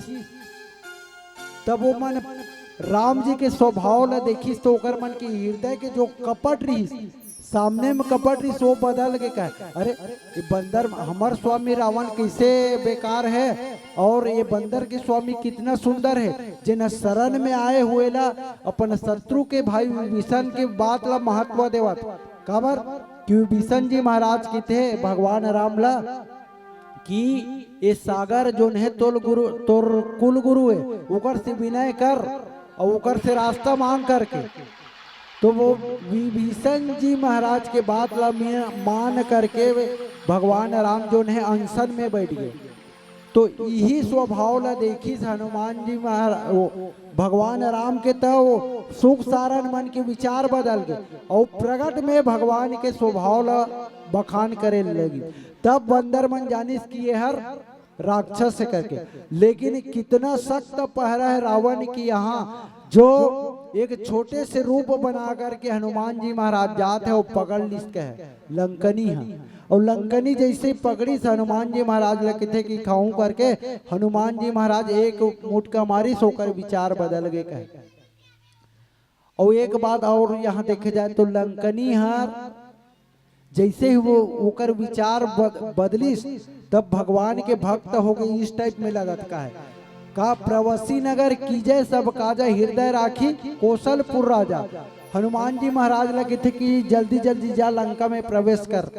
तब वो मन राम जी के स्वभाव ला देखी तो ओकर मन के हृदय के जो कपट रही सामने में कपट रही सो बदल के कहे अरे ये बंदर हमार स्वामी रावण कैसे बेकार है और ये बंदर के स्वामी कितना सुंदर है जिन्हें शरण में आए हुए ला अपन शत्रु के भाई विभीषण के बात ला महत्व देवत। काबर कि विभीषण जी महाराज की थे भगवान राम ला कि ये सागर जो है तोर कुल गुरु है उकर से विनय कर और उकर से रास्ता मांग करके। तो वो विभीषण जी महाराज के बात ला मान करके भगवान राम जो है अनशन में बैठ गए। तो यही स्वभाव ला देखी हनुमान जी महाराज भगवान राम के तो सुख सारण मन के विचार बदल गए और प्रगट में भगवान के स्वभाव ला बखान करे लगी। तब बंदर मन जानिस कि ये हर राक्षस करके। लेकिन कितना सख्त पहरा है रावण की यहाँ जो एक छोटे से रूप बना करके हनुमान जी महाराज जाते हैं वो पकड़ लिस्ट है लंकनी है। और लंकनी जैसे पकड़ी हनुमान जी महाराज लगे थे कि खाऊं करके हनुमान जी महाराज एक मुटका मारी सोकर विचार बदल गए कहे। और एक बात और यहाँ देखे जाए तो लंकनी हर जैसे ही वो ओकर विचार बदलिस तब भगवान के भक्त हो गए इस टाइप में लगत का है का प्रवासी नगर कीजय सब काजा हृदय राखी कौशलपुर राजा। हनुमान जी महाराज लगे थे कि जल्दी जल्दी जा लंका में प्रवेश कर।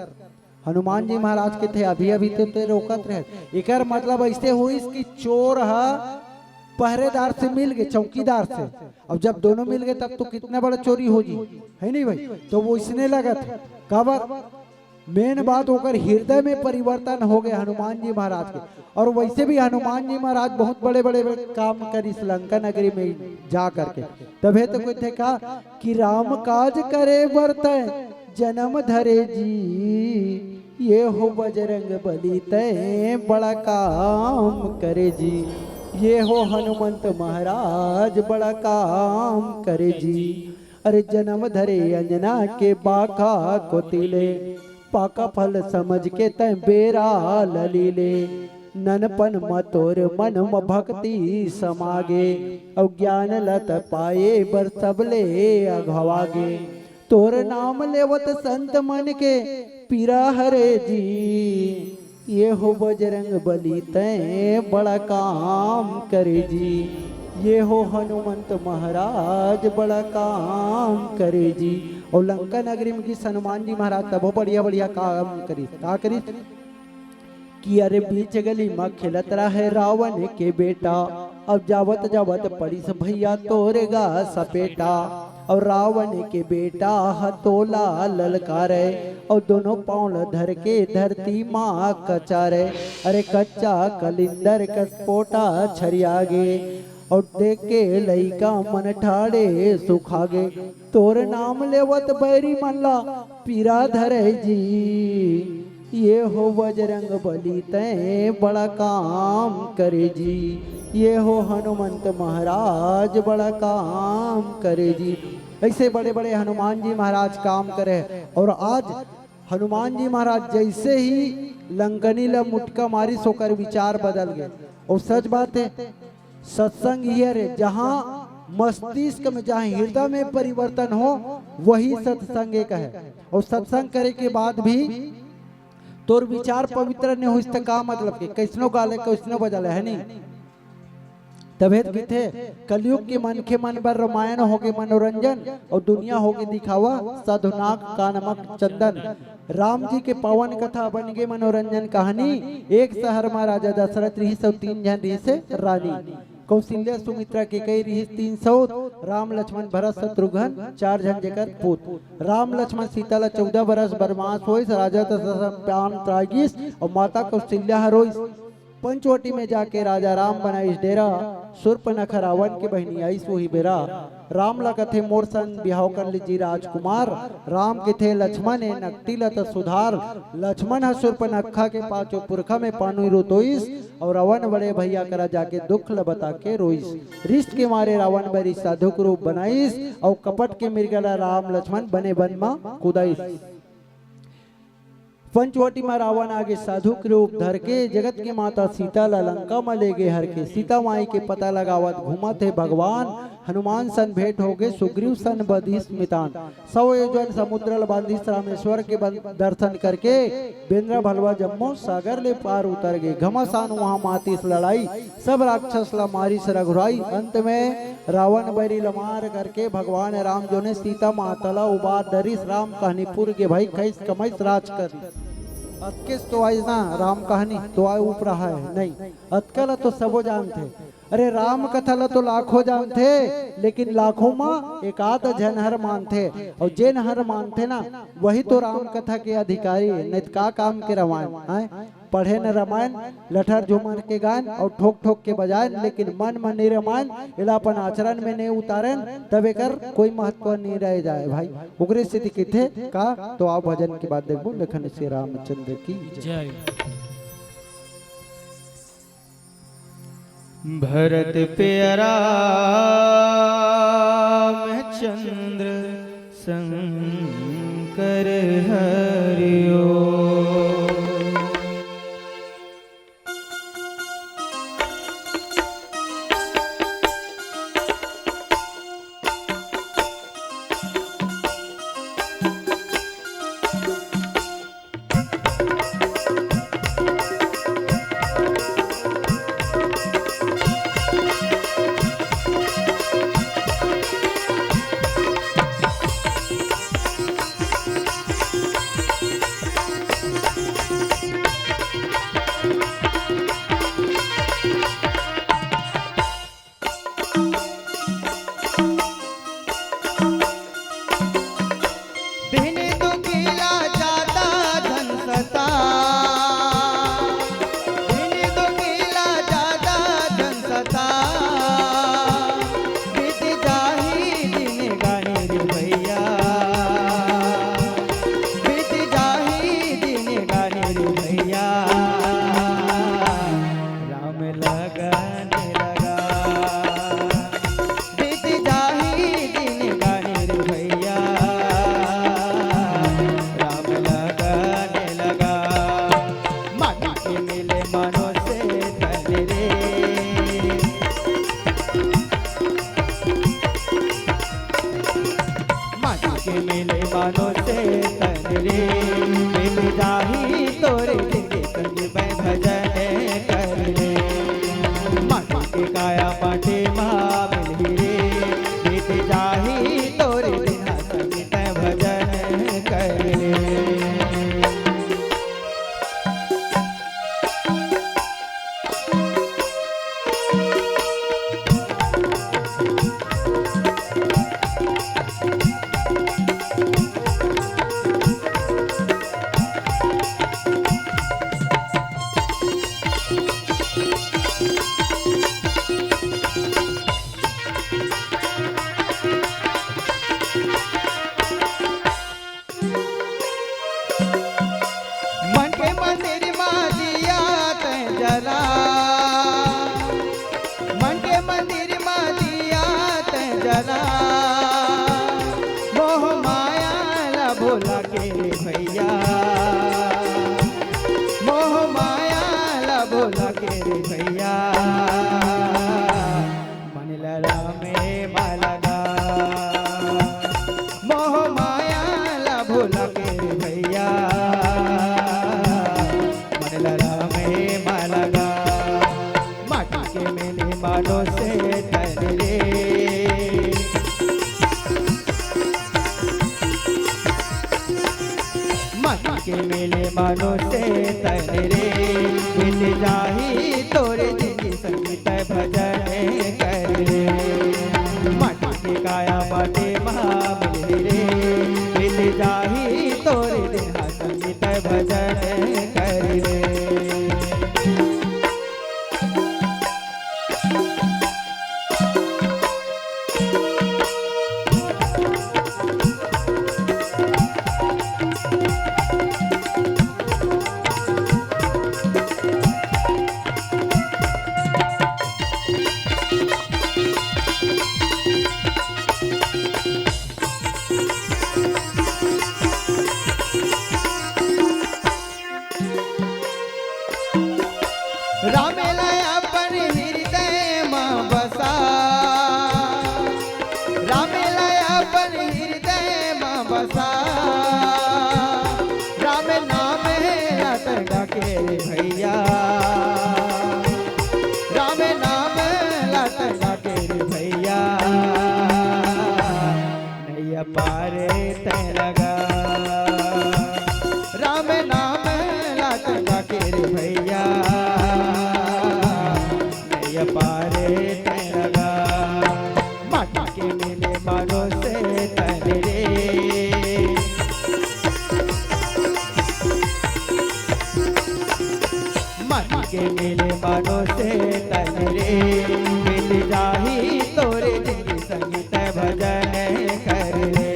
हनुमान जी महाराज के थे अभी अभी तो रोकत रहे। एक मतलब ऐसे हुई कि चोर पहरेदार से मिल गए चौकीदार से। अब जब दोनों मिल गए तब तो कितना बड़ा चोरी हो जी है नहीं भाई। तो वो इसने लगा था कबर मेन बात होकर हृदय में परिवर्तन हो गए हनुमान जी महाराज के। और वैसे भी हनुमान जी महाराज बहुत बड़े बड़े काम करी लंका नगरी में जा करके। तभी तो कोई थे कहा कि राम काज करे बरते जन्म धरे जी ये हो बजरंग बली तय बड़ा काम करे जी। ये हो हनुमंत महाराज बड़ा काम करे जी। अरे जन्म धरे अंजना के बाका को तिले पाका फल समझ के तय बेरा ललीले ननपन मतोर मन भक्ति समागे अज्ञान लत पाए बर सबले अघवागे तोर नाम लेवत संत मन के पीरा हरे जी। ये हो बजरंग बली तय बड़ा काम करे जी। ये हो हनुमंत महाराज बड़ा काम करे जी। और लंका नगरी में हनुमान जी महाराज तब बढ़िया बढ़िया काम करी का करी कि अरे बीच गली में खेलत रहे रावण के बेटा, अब जावत जावत पड़ी से भैया तोरेगा सपेटा। और रावण के बेटा हथोला ललकारे और दोनों पाँव धर के धरती माँ कचारे। अरे कच्चा कलिंदर कसपोटा छरियागे और देख के लइका मन ठाड़े सुखागे। तोर नाम लेवत बैरी मल्ला पीरा धरे जी, ये हो बजरंग बली तय बड़ा काम करे जी, ये हो हनुमंत महाराज बड़ा काम करे जी। ऐसे बड़े बड़े हनुमान जी महाराज काम करे। और आज हनुमान जी महाराज जैसे ही लंकनी ला मुटका मारी सोकर विचार बदल गए। और सच बात है, सत्संग ये रे जहाँ मस्तिष्क में, जहाँ हृदय में परिवर्तन हो वही सत्संग एक है। और सत्संग करे के बाद भी तोर विचार पवित्र नहीं हो इसका का मतलब के कैसनो गाले कैसनो बजाले है नहीं। तबेत की थे कलयुग के मन के मन पर रामायण होगे मनोरंजन और दुनिया होगी दिखावा, साधुनाक का नमक चंदन। राम जी के पावन कथा बन गए मनोरंजन कहानी। एक शहर में राजा दशरथ रही सौ 3 जन रही से रानी, कौशल्या सुमित्रा के कई रही 300, राम लक्ष्मण भरत शत्रुघ्न 4 जन जेकर पुत। राम लक्ष्मण सीता ला 14 बरस बरमास होइस, राजा दशरथ 35 और माता कौशल्या हरोइस। पंचवटी में जाके राजा राम बनाइस डेरा, शूर्पणखा रावण के बहनी आईस वही बेरा। राम ला कथे मोर संग बिहाव कर लीजी राजकुमार, राम के थे लक्ष्मण ने नकटी लत सुधार। लक्ष्मण है शूर्पणखा के पांचों पुरखा में पानु रोतोइस और रावण बड़े भैया करा जाके दुख ल बता के रोइस। रिश्त के मारे रावण बड़ी साधुक रूप बनाइस और कपट के मिर्गला राम लक्ष्मण बने वन में कुदाइस। पंचवटी में रावण आगे साधु के रूप धर के जगत की माता सीता ला लंका में ले गए हर के। सीता माई के पता लगावत घूमत है भगवान, हनुमान सन भेंट हो गए सुग्रीव सन बधिस मितान। 100 योजन समुद्र बांधिस रामेश्वर के दर्शन करके बेंद्रा भलवा जम्मू सागर ले पार उतर गए। घमासान वहाँ मातीस लड़ाई, सब राक्षस ला मारी से रघुराई। अंत में रावण बैरी लमार करके भगवान राम जो ने सीता माता ला उबार दरिस। राम कहानीपुर के भाई कैस कमैस राज कर अतकेस तो आई ना राम कहानी तो आए ऊप रहा है नहीं, अतकल तो सबो जानते। अरे राम कथा ला तो लाखों जानते, लेकिन लाखों में एक आध जन हर मानते। और जेन हर मानते ना वही तो राम कथा के अधिकारी। नहीं का काम के रामायण है पढ़े न रामायण लठर झुमर के गायन और ठोक ठोक के बजायन, लेकिन मन में नहीं रामायण इलापन आचरण में नहीं उतारन तबे कर कोई महत्व नहीं रह जाए भाई। उग्र स्थिति किथे का तो आप भजन की बात देखो। लेखन श्री रामचंद्र की जय। भरत प्यारा चंद्र शंकर हरिओ। ना मोह माया ला भोला के रे भैया मोह माया ला भोला के रे भैया मन लड़ा में मालगा मोह माया ला भोला के रे भैया मन लड़ा में मालगा माटी के मेले मानो से तन रे माटी के मेले मानो से तन रे बीत जाही तोरे जिंदगी संगीत भजन कर रे माटी के काया बाटे महाबली रे बीत जाही तोरे दिन संगीत भजन कर रे रामेला अपन हृदय में बसा रामेला अपन हृदय में बसा राम नाम रटन के भैया राम नाम रटन के भैया नैया पारे तय लगा राम नाम रटन के भैया पारे तय लगा माटी के मेले मानो से तन रे माटी के मेले मानो से तन रे मिल जाही तोरे जिंदगी संगीत भजन कर रे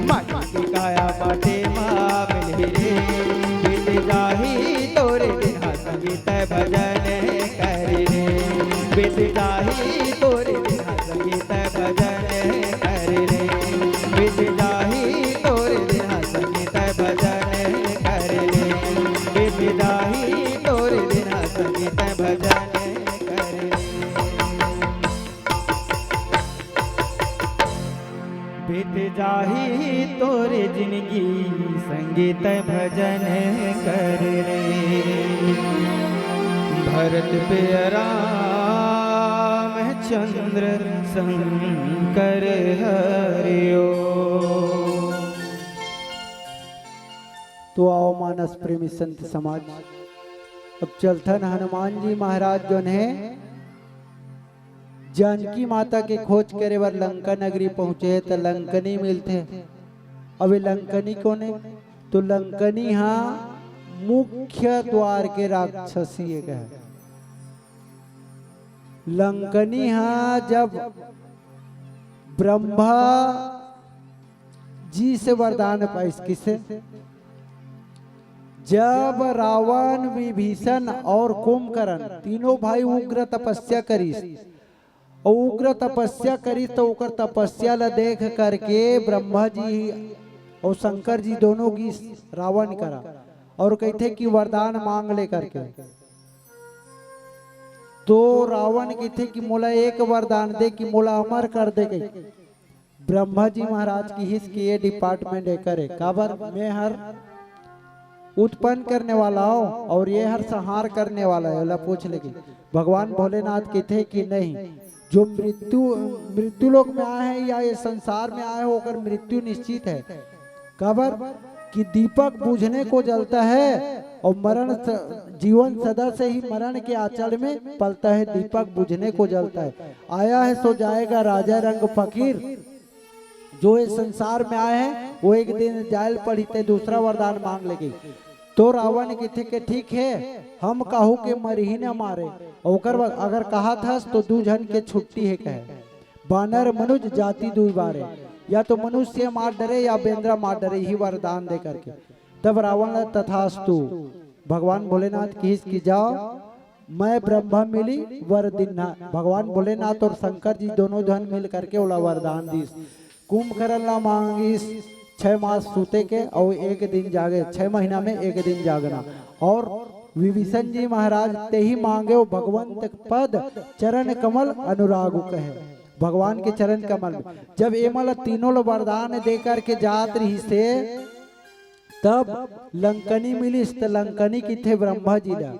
माटी की काया बाटे मामिल रे मिल जाही तोरे दिन संगीत भजन कर रे बीत जाही तोरे दिन संगीत भजन कर रे बीत जाही तोरे दिन संगीत भजन कर रे बीत जाही तोरे दिन संगीत भजन कर रे बीत जाही तोरे जिंदगी संगीत भजन कर रे भरत पे रामचंद्र शंकर हरिओ। तो आओ मानस प्रेमी संत समाज, अब चलथन हनुमान जी महाराज जो है जानकी माता के खोज करे बर लंका नगरी पहुंचे तो लंकनी मिलते। अब लंकनी कौन है? तो लंकनी हाँ मुख्य द्वार के राक्षसी एक है। लंकनी हाँ जब ब्रह्मा जी से वरदान पाइस किसे, जब रावण विभीषण और कुंभकर्ण तीनों भाई उग्र तपस्या करी और उग्र तपस्या करी तो उकर तपस्या ला देख करके ब्रह्मा जी और शंकर जी दोनों की रावण करा और कहते कि वरदान मांग ले करके। तो रावण कहते कि मोला एक वरदान दे कि मोला अमर कर दे गई। ब्रह्मा जी महाराज की हिस की ये डिपार्टमेंट है करे काबर मैं हर उत्पन्न करने वाला हूँ और ये हर संहार करने वाला है। बोला पूछ लेगी भगवान भोलेनाथ कहते कि नहीं, जो मृत्यु लोक में आए हैं या ये संसार में आए होकर मृत्यु निश्चित है। काबर कि दीपक बुझने को जलता है और मरण जीवन सदा से ही मरण के आचरण में पलता है, दीपक बुझने को जलता है। आया है सो जाएगा राजा रंग फकीर, जो इस संसार में आए हैं वो एक दिन जायल पढ़ते दूसरा वरदान मांग लेगी। तो रावण कहते कि ठीक है हम कहू के मर ही न मारे, और अगर कहा था तो दू जन के छुट्टी है कहे बानर मनुज जाति दुई बारे, या तो मनुष्य मार डरे या बेंद्रा मार डरे, ही वरदान दे करके। तब रावण तथास्तु भगवान भोलेनाथ की जाओ मैं ब्रह्मा मिली वर दिन्हा। भगवान भोलेनाथ और शंकर जी दोनों जन मिल करके ओला वरदान दीस। कुंभकर्ण ला मांगिस 6 मास सूते के और 1 दिन जागे, 6 महीना में 1 दिन जागना। और विभीषण जी महाराज ते ही मांगे वो भगवंत पद चरण कमल अनुराग कहे। भगवान के चरण कमल में जब एमल तीनों लो वरदान दे करके जात रही से तब लंकनी मिलिस। तो लंकनी की थे ब्रह्मा जी ला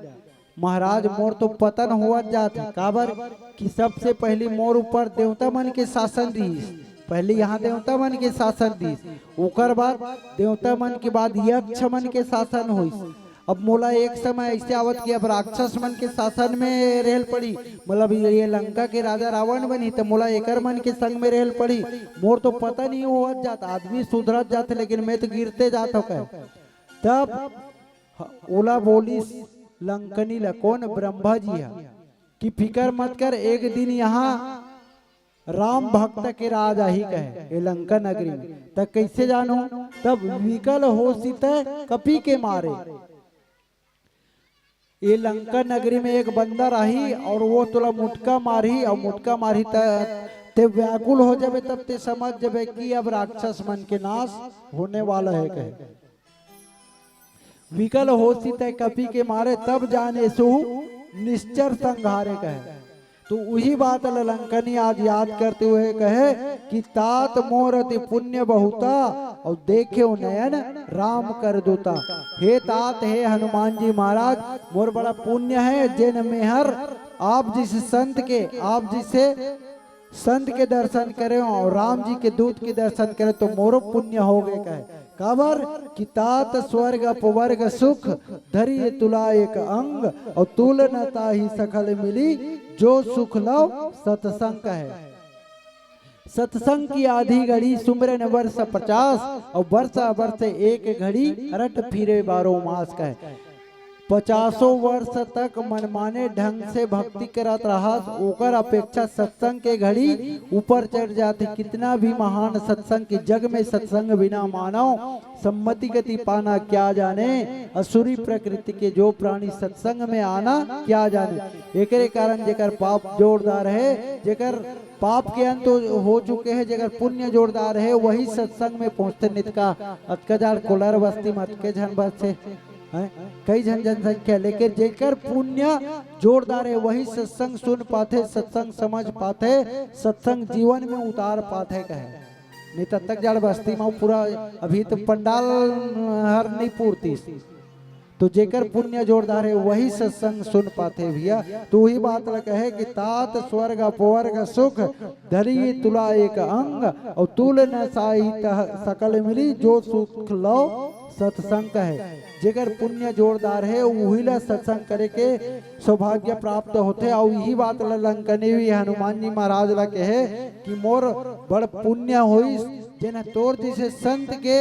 महाराज मोर तो पतन हुआ जात है। काबर कि सबसे पहली मोर ऊपर देवता मन के शासन दी। पहले यहाँ देवता मन के शासन दी, ओकर बाद देवता मन के बाद यक्ष मन के शासन हुई। अब मोला एक समय ऐसे आवत कि अब राक्षस मन के शासन में रहल पड़ी। मतलब ये लंका के राजा रावण बनी तो मोला एकर मन के संग में रहल पड़ी। मोर तो पता नहीं हुआ जाता, आदमी सुधरत जाते लेकिन मैं तो गिरते जाता हूँ। तब ओला बोली लंकनी ला कौन ब्रह्मा जी है कि फिकर मत कर, एक दिन यहाँ राम भक्त के राजा ही कहे ये लंका नगरी में। तब कैसे जानो, तब विकल हो सीत कपी के मारे। ये लंका नगरी में एक बंदा रही और वो तुला मुटका मारी और मुटका मारी ते व्याकुल हो जाबे। तब ते समझ जाबे कि अब राक्षस मन के नाश होने वाला है कहे। विकल हो सीत कपी के मारे तब जाने सो निश्चर संघारे कहे। तो वही बात लंकनी आज याद करते हुए कहे कि तात मोर अति पुण्य बहुता और देखे नयन राम कर दूता। हे तात हे हनुमान जी महाराज, मोर बड़ा पुण्य है जिन मेहर आप जिस संत के, आप जिसे संत के दर्शन करे और राम जी के दूत के दर्शन करे तो मोरो पुण्य हो गए कहे। काबर कि तात स्वर्ग अपवर्ग सुख धरी तुला एक अंग और तुलनता ही सकल मिली जो सुख लो सत्संग है। सत्संग की आधी घड़ी सुमरन वर्ष 50 और वर्ष 1 घड़ी रट फिरे 12 मास कहे। 50 वर्ष तक मनमाने ढंग से भक्ति करत रहा, ओकर अपेक्षा सत्संग के घड़ी ऊपर चढ़ जाते। कितना भी महान सत्संग के जग में सत्संग बिना मानव सम्मति गति पाना क्या जाने। असुरी प्रकृति के जो प्राणी सत्संग में आना क्या जाने। एकरे कारण जेकर पाप जोरदार है, जेकर पाप के अंत हो चुके हैं, जेकर पुण्य जोरदार है वही सत्संग में पहुंचते। नितका अतकजार कोलर बस्ती मत के झन बस कई जन जनसंख्या, लेकिन जेकर पुण्य जोरदार है वही सत्संग सुन पाते, सत्संग समझ पाते, सत्संग जीवन में उतार पाते कहे। नहीं तब तक जड़ बस्ती में पूरा अभी तो पंडाल हर नहीं पूर्ति। तो जेकर पुण्य जोरदार है वही सत्संग सुन पाते भैया। तो वही बात कहे कि तात स्वर्ग अपवर्ग सुख धरी तुला एक अंग और तुल न साहित सकल मिली जो सुख लो सत्संग है। जेकर पुण्य जोरदार है वही ला सत्संग करे के सौभाग्य प्राप्त होते। और यही बात लंकनी हुई हनुमान जी महाराज ला कहे कि मोर बड़ पुण्य होई जेना तोर जैसे संत के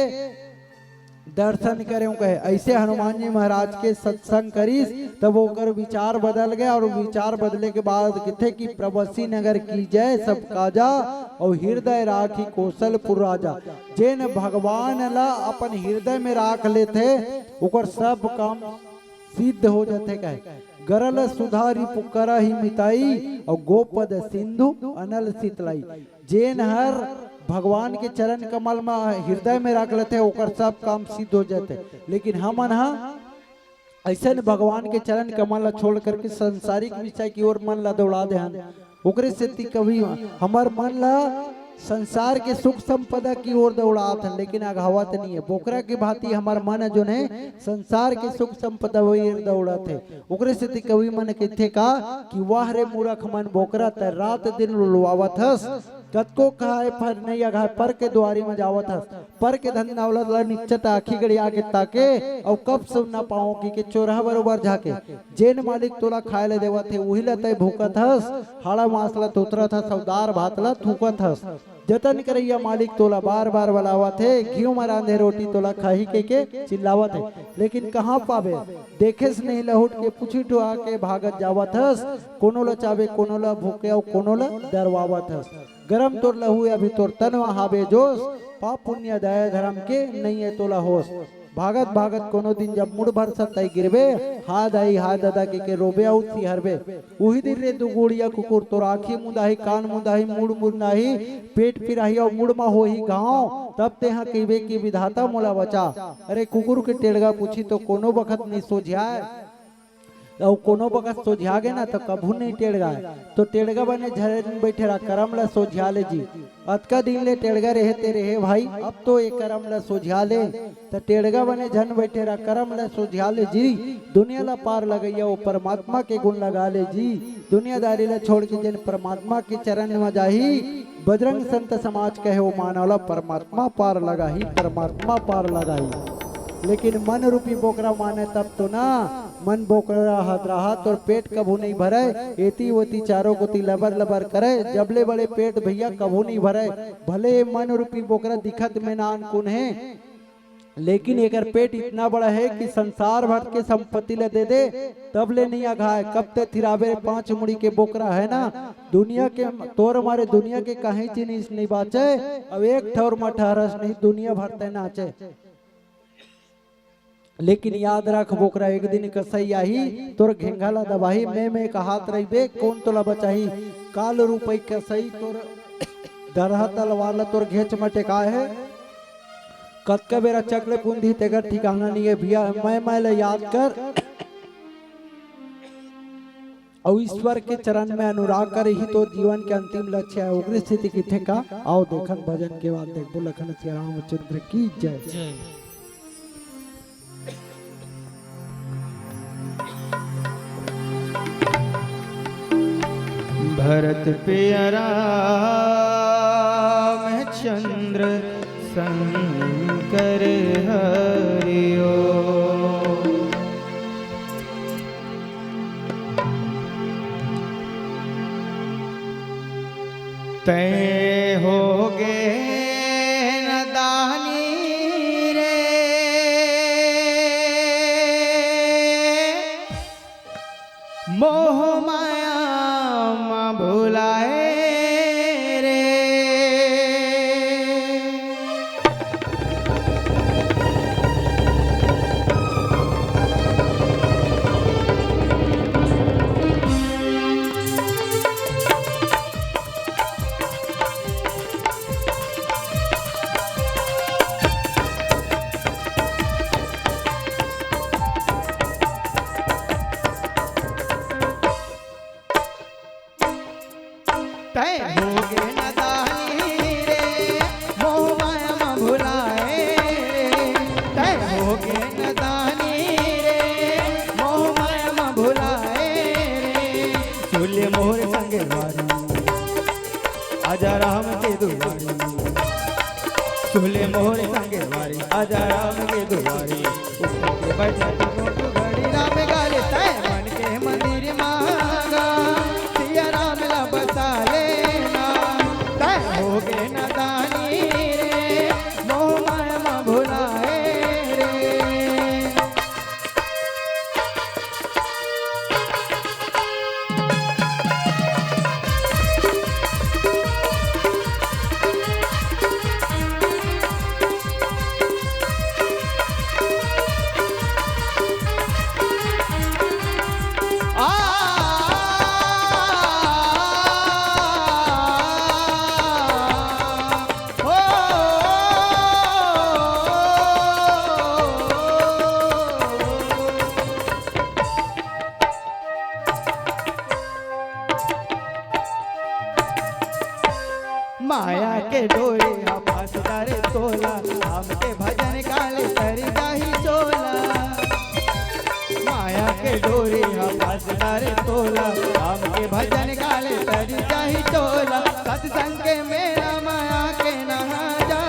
दर्शन करे कहे। ऐसे हनुमान जी महाराज के सत्संग करीस तब ओकर विचार बदल गया। और विचार बदले के बाद कहते कि प्रवसी नगर की जय सब काजा और हृदय राखी कौशलपुर राजा। जेन भगवान ला अपन हृदय में राख लेते ओकर सब काम सिद्ध हो जाते कहे। गरल सुधारी पुकारा ही मिताई और गोपद सिंधु अनल शीतलाई। जेन हर भगवान के चरण कमल में हृदय में रख लेते ओकर सब काम सिद्ध हो जाते। लेकिन हम ऐसे भगवान के चरण कमल छोड़ करके संसारिक विषय की ओर मन ला दौड़ा दे ओकरे से कभी हमार मन ला संसार के सुख संपदा की ओर दौड़ात है लेकिन आघावत नहीं है। बोकरा की भांति हमार मन जो है संसार के सुख संपदा वही दौड़ात है। ओकरे से कवि मन कहते का कि वाह रे मूर्ख मन बोकरा त रात दिन लुलवावत हस। कतको कहा फर नहीं अघा पर के द्वारी में जावत हस। पर के धन दौलत ला निच्चत आखी गड़ी आके ताके और कब सुन ना पाओ कि चोरहा बरोबर जाके जेन मालिक तोला खाए ले देवत है वही ला तय भूखत हस। हाड़ा मांस ला उतरत हस और दार भात ला थूकत हस। जतन करैया मालिक तोला बार बार बुलावत है। घी में रांधे रोटी तोला खाही के चिल्लावत है लेकिन कहाँ पावे। देखे से नहीं लहुट के पूछी टुआ के भागत जावत हस। कोनो ला चावे कोनो ला भूखे और कोनो ला डरवावत हस। गरम तोर लहू अभी तोर तनवा हावे जोश पाप पुण्य दया धर्म के नहीं है तोला होश। भागत भागत कोनो दिन जब मुड़ भर सताई गिरबे हाथ आई हाथ दादा के रोबे आउत सी हरबे उही दिन रे दू गुड़िया कुकुर तोर आँखी मुदाही कान मुदाही मुड़ मुड़नाही पेट फिराही और मुड़ मा होही गाँव तब तेहा कहबे कि विधाता मोला बचा। अरे कुकुर के टेड़गा पूछी तो कोनो बखत नहीं सोझाए और कोनो बखत सोझा गे ना तो कभू नहीं टेड़गा तो टेड़गा बने झरे बैठे रहा करम ला सोझा ले जी अतका दिन ले टेड़गा रहते रहे भाई अब तो एक करम ला सोझा ले तो टेड़गा बने झन बैठे रहा करम ला सोझा ले जी दुनिया ला पार लगैया वो परमात्मा के गुण लगा ले जी दुनियादारी ला छोड़ के जिन परमात्मा के चरण में जाही बजरंग संत समाज कहे वो मानवला परमात्मा पार लगाही परमात्मा पार लगाही। लेकिन मन रूपी बोकरा माने तब तो ना मन बोकरा हाथ राहत और पेट कभू नहीं भरे एती वोती चारों गोती लबर लबर करे जबले बड़े पेट भैया कभू नहीं भरे भले मन रूपी बोकरा दिखत में ना अनकुन है लेकिन एकर पेट इतना बड़ा है कि संसार भर के संपत्ति ले दे दे तब ले नहीं आघाए कब ते थिरावे 5 मुड़ी के बोकरा है ना दुनिया के तोर हमारे दुनिया के कहीं चीज नहीं बाचे अब एक ठौर में ठहरस नहीं दुनिया भरते नाचे। लेकिन याद रख बोकरा एक दिन कसई आही तोर घेंघाला दबाही मैं का हाथ रही कौन तोला बचाही काल रुपई कसई तोर दरहा तलवार तोर घेच में टेका है कतका बेरा चकले पुंधी तेगर ठिकाना नहीं है भैया मैं ले याद कर और ईश्वर के चरण में अनुराग कर ही तो जीवन के अंतिम लक्ष्य है उग्र स्थिति किथे का आओ देखन भजन के बाद देख बोल लखन श्री रामचंद्र की जय। भरत प्यारा चंद्र शंकर हरिओ तय होगे नदानी रे मोह माया मा भुलाए रे तय होगे नदानी रे मोह माया मा भुलाए रे तय होगे नदानी रे मोह माया मा भुलाए रे चूल्हे मोहर संगे वारी आजा राम के दुआरी चूल्हे मोहर संगे वारी आजा राम के दुआरी बैठा तो घड़ी राम गाले तय मन के मंदिर मांगा सिया राम ला बसा लेना तय होगे नदानी रे मोह माया मा भुलाए रे। माया के डोरे फंसदारे तोला हमके भजन काले तरी जाही चोला माया के डोरे फंसदारे तोला हमके भजन काले तरी जाही चोला सत्संग के मेरा माया के नहा जा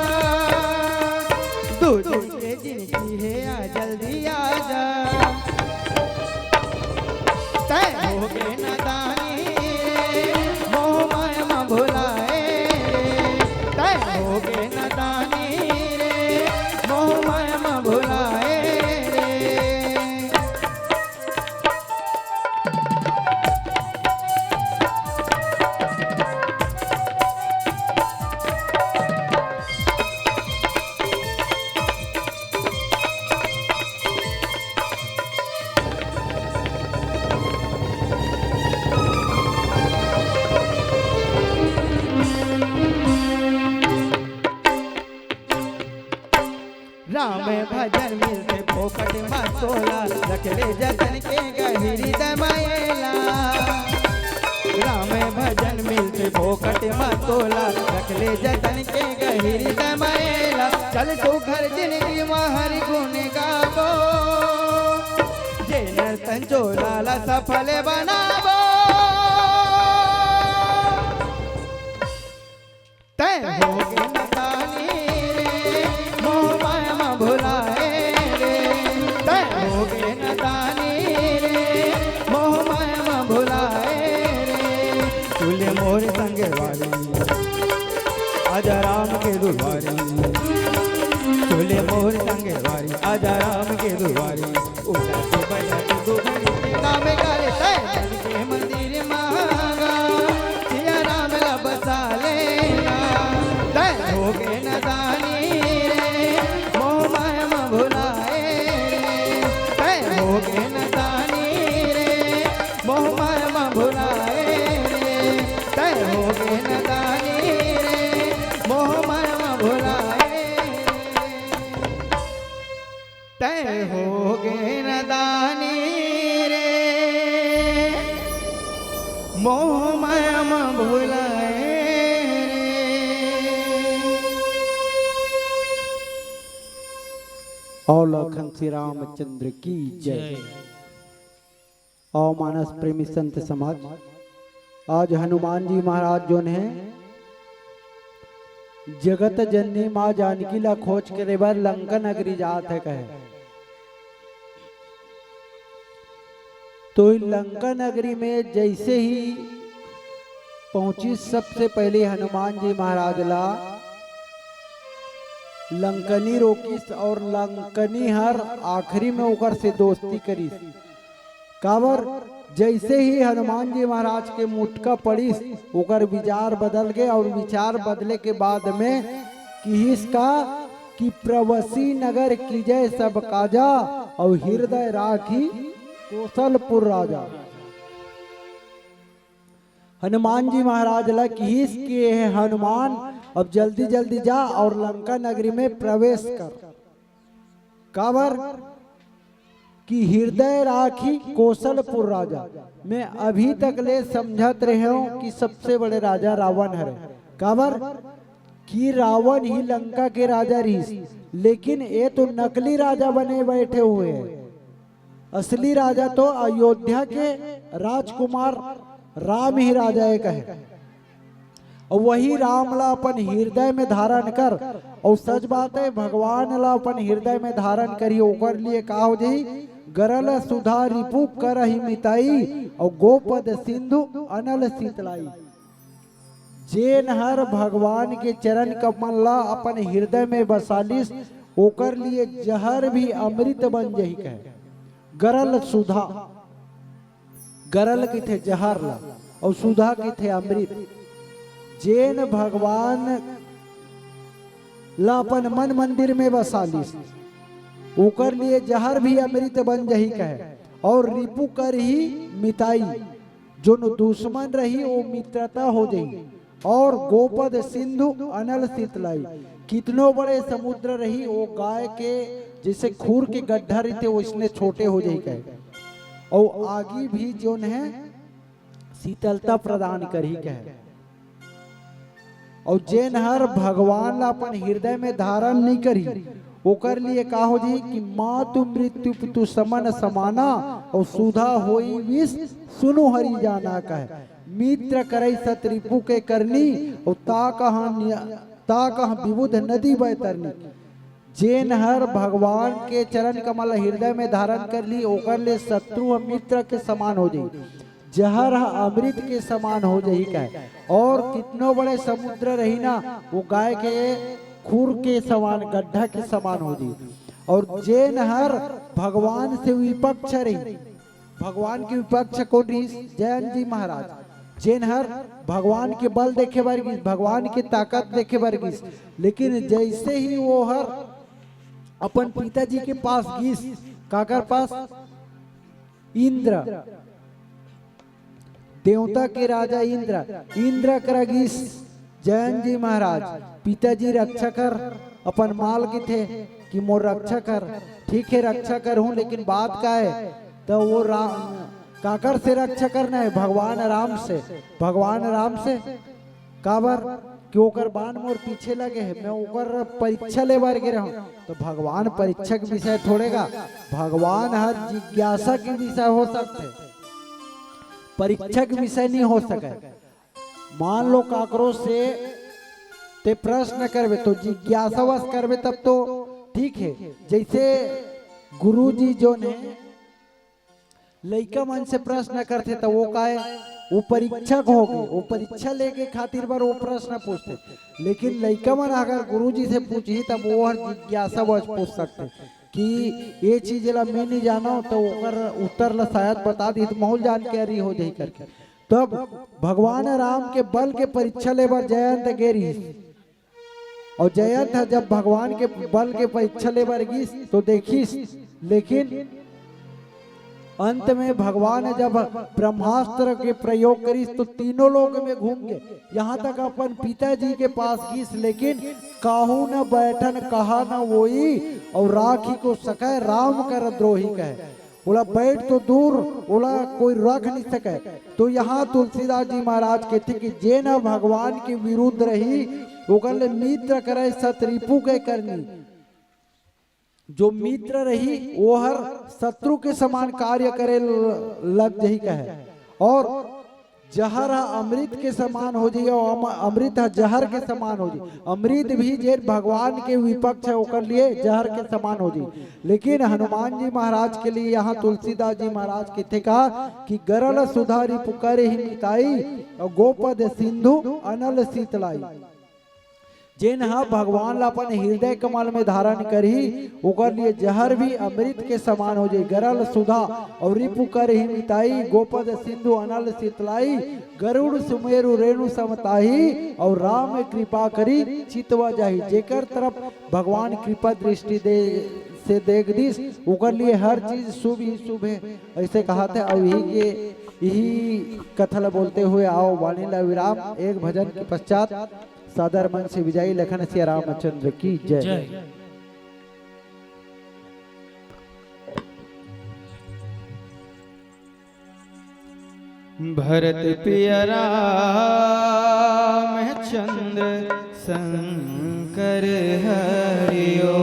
दूध के जिनकी है आ जल्दी आ जा तय होगे नदानी रे मोह माया मा भुलाए होगे नदानी रे मोह माया मा भुलाए रे। भजन मिलते फोकट मा तोला, रख ले जतन के गहिरी दमाएला। राम भजन मिलते फोकट मा तोला, रख ले जतन के गहिरी दमाएला। चल तू घर जिंदगी में हरि गुण गावो, जे नर्तन चोला सफल बनावो। तय होगे नदानी रे, मोह माया में भुलाए रे। तय होगे नदानी रे, मोह माया में भुलाए रे। तुले मोर संगे वाली, आजा राम के दुआरी। तुले मोर संगे वाली, आजा राम के दुआरी। उड़ा के बजा के दुआरी नाम करे। तय जन के मंदिर मांगा, सिया राम ला बसा लेना। तय होगे नदानी रे, मोह माया में भुलाए रे। तय होगे नदानी रे, मोह माया में भुलाए रे। तय होगे नदानी रे, मोह माया में भुलाए रे। तय होगे नदानी रे, मोह माया में भुलाए रे। और लखन श्री रामचंद्र की जय। और मानस प्रेमी संत समाज, आज हनुमान जी महाराज जो है जगत जननी माँ जानकी ला खोज करे बर लंका नगरी जात है कहे। तो लंका नगरी में जैसे ही पहुंची, सबसे पहले हनुमान जी महाराज ला लंकनी रोकीस और लंकनी हर आखिरी में ओकर से दोस्ती करीस। काबर जैसे ही हनुमान जी महाराज के मुटका पड़ीस, ओकर विचार बदल गए। और विचार बदले के बाद में किहिस का कि प्रवसी नगर कीजय सब काजा, और हृदय राखी कौशलपुर राजा। हनुमान जी महाराज ला किहिस के हनुमान अब जल्दी जल्दी जा और लंका नगरी में प्रवेश कर। काबर कि हृदय राखी कौशलपुर राजा। मैं अभी तक ले समझत रहे हूं कि सबसे बड़े राजा रावण है। काबर कि रावण ही लंका के राजा रही, लेकिन ये तो नकली राजा बने बैठे हुए हैं। असली राजा तो अयोध्या के राजकुमार राम ही राजा एक है। और वही राम ला अपन हृदय में धारण कर, और सच बात है भगवान ला अपन हृदय में धारण करिए। ओकर लिए का हो जाई, गरल सुधा रिपु करहि मिताई, और गोपद सिंधु अनल शीतलाई। जेन हर भगवान के चरण कमल ला अपन हृदय में बसालिस, ओकर लिए जहर भी अमृत बन जही कहे। गरल सुधा, गरल की थे जहर ला, और सुधा की थे अमृत। जेन भगवान ला अपन मन मंदिर में बसालिस, ओकर लिए जहर भी अमृत बन जही कहे। और रिपु कर ही मिताई, जो दुश्मन रही वो मित्रता हो जाई। और गोपद सिंधु अनल शीतलाई, कितनो बड़े समुद्र रही वो गाय के जैसे खूर के गड्ढा रहते वो इसने छोटे हो जाई कहे। और आगे भी जो है शीतलता प्रदान करी कहे। और जेन हर भगवान ला अपन हृदय में धारण नहीं करी, ओकर लिए का हो जी कि मातु मृत्यु पितु समन समाना, और सुधा होई विष सुनु हरि जाना कहे। मित्र करई सतरिपु के करनी, और ता कहाँ विबुध नदी बैतरनी। जेन हर भगवान के चरण कमल हृदय में धारण कर ली, ओकर ले शत्रु मित्र के समान हो जाई, जहर अमृत के समान हो जाई कहे। और कितनो बड़े समुद्र रही ना, वो गाय के खूर के समान गड्ढा के समान हो जाई। और जेन हर भगवान से विपक्ष रही, भगवान के विपक्ष कौन रही? जयंत जी महाराज। जेन हर भगवान के बल देखे बरगिस, भगवान की ताकत देखे बरगिस, लेकिन जैसे ही वो हर अपन पिताजी के पास गिस, काकर पास? इंद्र, देवता के राजा इंद्र। इंद्र कर गिस जयंत जी महाराज, पिताजी रक्षा कर अपन माल के थे कि मोर रक्षा कर। ठीक है रक्षा कर हूँ, लेकिन बात का है तो वो राम काकर से रक्षा करना है, भगवान राम से। भगवान राम से काबर कि ओकर बाण मोर पीछे लगे है, मैं ओकर परीक्षा ले बार गिरा हूँ। तो भगवान परीक्षा के विषय थोड़ेगा, भगवान हर जिज्ञासा के विषय हो सकते, परीक्षा के विषय नहीं हो सके। मान लो काकरो से ते प्रश्न करवे तो जिज्ञासावश करवे तब तो ठीक है। जैसे गुरुजी जो ने लइका मन से प्रश्न करते तो वो का है, वो परीक्षक हो गए, वो परीक्षा लेके खातिर बार वो प्रश्न पूछते। लेकिन लइका मन अगर गुरुजी से पूछी तब वो हर जिज्ञासावश पूछ सकते कि ये चीज ला मैं नहीं जाना तो ओकर उत्तर ला शायद बता दी तो माहौल जानकारी हो जाए करके। तब भगवान राम के बल के परीक्षा ले बार जयंत गेरी, और जयंत जब भगवान के बल के परीक्षा ले बार गीस तो देखिस, लेकिन अंत में भगवान जब ब्रह्मास्त्र के प्रयोग करीस तो तीनों लोग में घूम गए, यहाँ तक अपन पिताजी के पास गीस, लेकिन काहू न बैठन कहा न वोई, और राखी को सके राम कर द्रोही कहे। बोला बैठ तो दूर, बोला कोई रख नहीं सके। तो यहाँ तुलसीदास जी महाराज कहते कि जे न भगवान के विरुद्ध रही ओकर मित्र करे सतरिपु के करनी। जो मित्र रही वो हर शत्रु के समान कार्य करे लग जही कहे, और जहर अमृत के समान हो जाए और अमृत जहर के समान हो जाए। अमृत भी जे भगवान के विपक्ष है ओकर लिए जहर के समान हो जाए। लेकिन हनुमान जी महाराज के लिए यहाँ तुलसीदास जी महाराज कहते कहा कि गरल सुधारी पुकारे ही मिताई, और गोपद सिंधु अनल शीतलाई। जेन हा भगवान ला अपन हृदय कमल में धारण करी ओकर लिए जहर भी अमृत के समान हो जाए। गरल सुधा और रिपु कर ही मिताई, गोपद सिंधु अनल शीतलाई, गरुड़ सुमेरु रेणु समताही, और राम कृपा करी चितवा जाही। जेकर तरफ भगवान कृपा दृष्टि दे से देख दिस ओकर लिए हर चीज शुभ ही शुभ है, ऐसे कहा था। और यही कथल बोलते हुए आओ वाणी ला विराम। एक भजन के पश्चात सादर मन से विजयी लखन सिया रामचंद्र की जय। भरत पिया रामचंद्र शंकर हरिओ।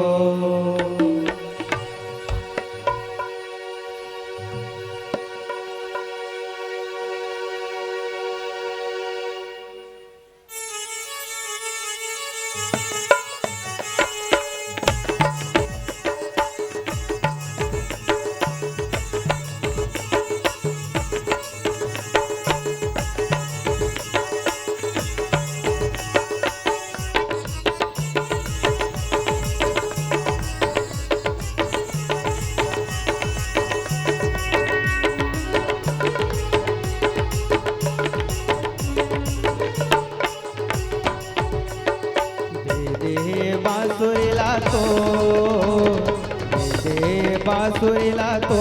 बांसुरीला तो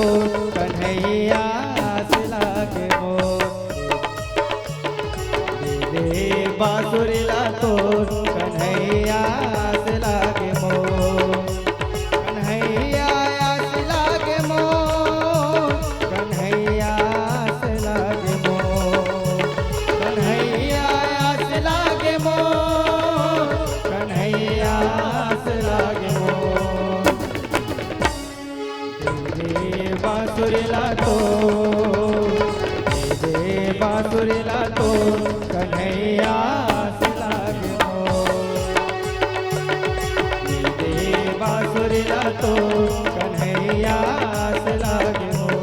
कन्हैया से लागे मोर, दे बांसुरीला तो कन्हैया से लागे मोर, कन्हैया से लागे मोर, कन्हैया से लागे मोर, कन्हैया से लागे मोर, कन्हैया से लागे मोर। बांसुरीला तो दे बांसुरीला तो कन्हैया से लागे मोर, दे बांसुरीला तो कन्हैया से लागे मोर।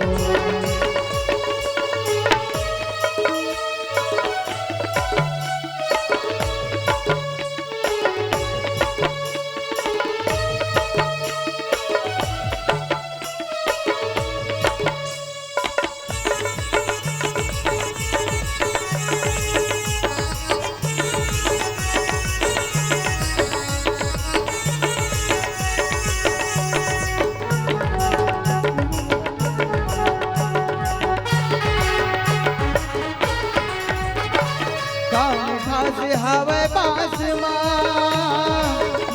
हवे बास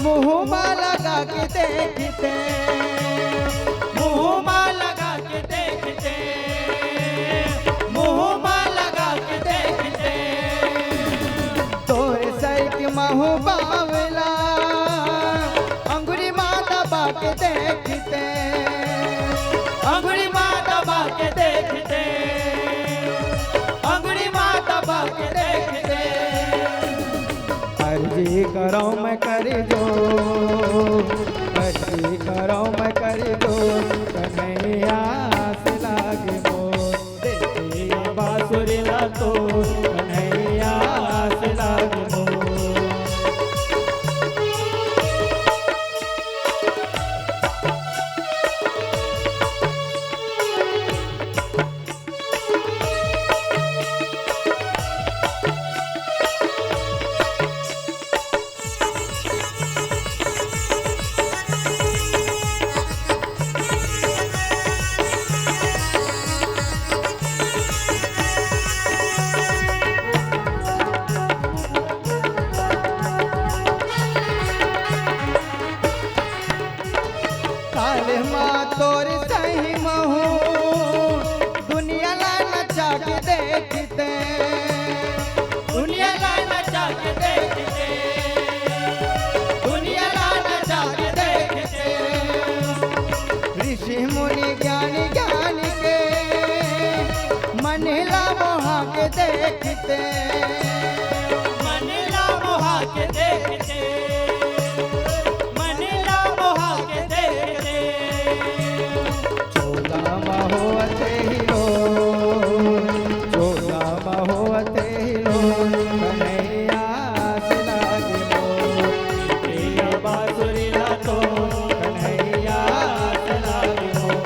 मुँह माला लगा के देखते, मुँह लगा के देखते, मुँह लगा के देखते, तोरे सर के महू बावला अंगुरी माँ दबा के देखते, अंगुली माँ दबा के देखते, अंगुली माँ दबा के देखते, अर्जी करो मैं कर दो, अर्जी करो मैं कर दो, कन्हैया से लागे मोर, देखिए बांसुरी ला तो कन्हैया से लागे मोर। काले माँ तोर सही महू दुनिया ला नचा के देखते, दुनिया ला नचा के देखते, दुनिया ला नचा के देखते, ऋषि मुनि ज्ञानी ज्ञानी के मनिला मोहा के देखते, मनीला मोहा के देखते, मनीला मोहा के देखते, चोला महोते हिलो, चोला महोते हिलो, कन्हैया से लागे मोर, ये बांसुरी ला तो कन्हैया से लागे मोर।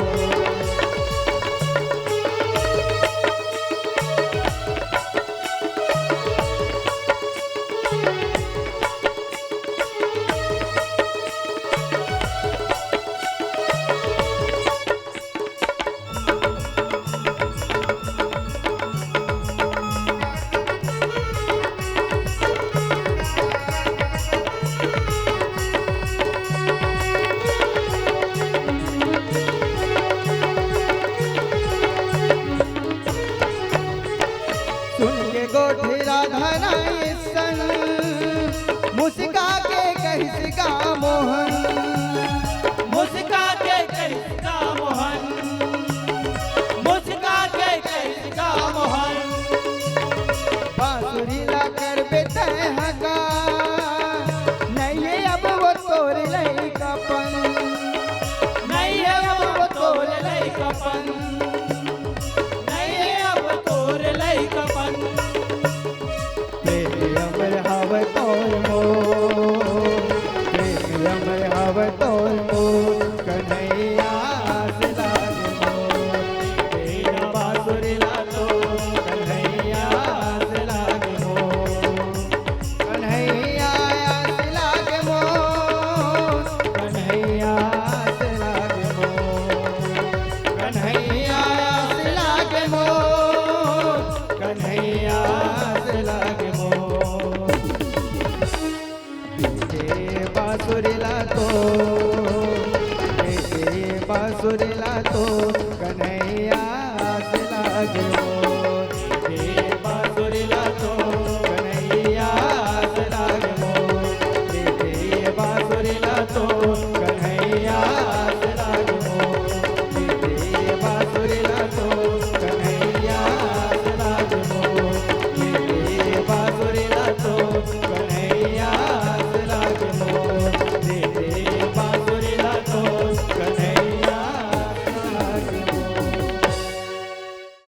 सुन के गोठी राधा राय सन मुस्का के कहिसका मोहन, मुस्का के कैसका मोहन, मुस्का के कैसका मोहन, बांसुरी ला कर बेटे हका नहीं अब वो तोर लई कपन, नहीं है अब वो तोर लई कपन, नहीं है अब तोर लई कपन, प्रेम अमर हव तोर मोर, प्रेम अमर हव तोर मोर, कन्हैया से लागे मोर, तेरा बांसुरी ला तो कन्हैया से लागे मोर, कन्हैया से लागे मोर, कन्हैया से लागे मोर, कन्हैया से लागे मोर, कन्हैया से लागे मोर। ये बांसुरी ला तो, ये बांसुरी ला तो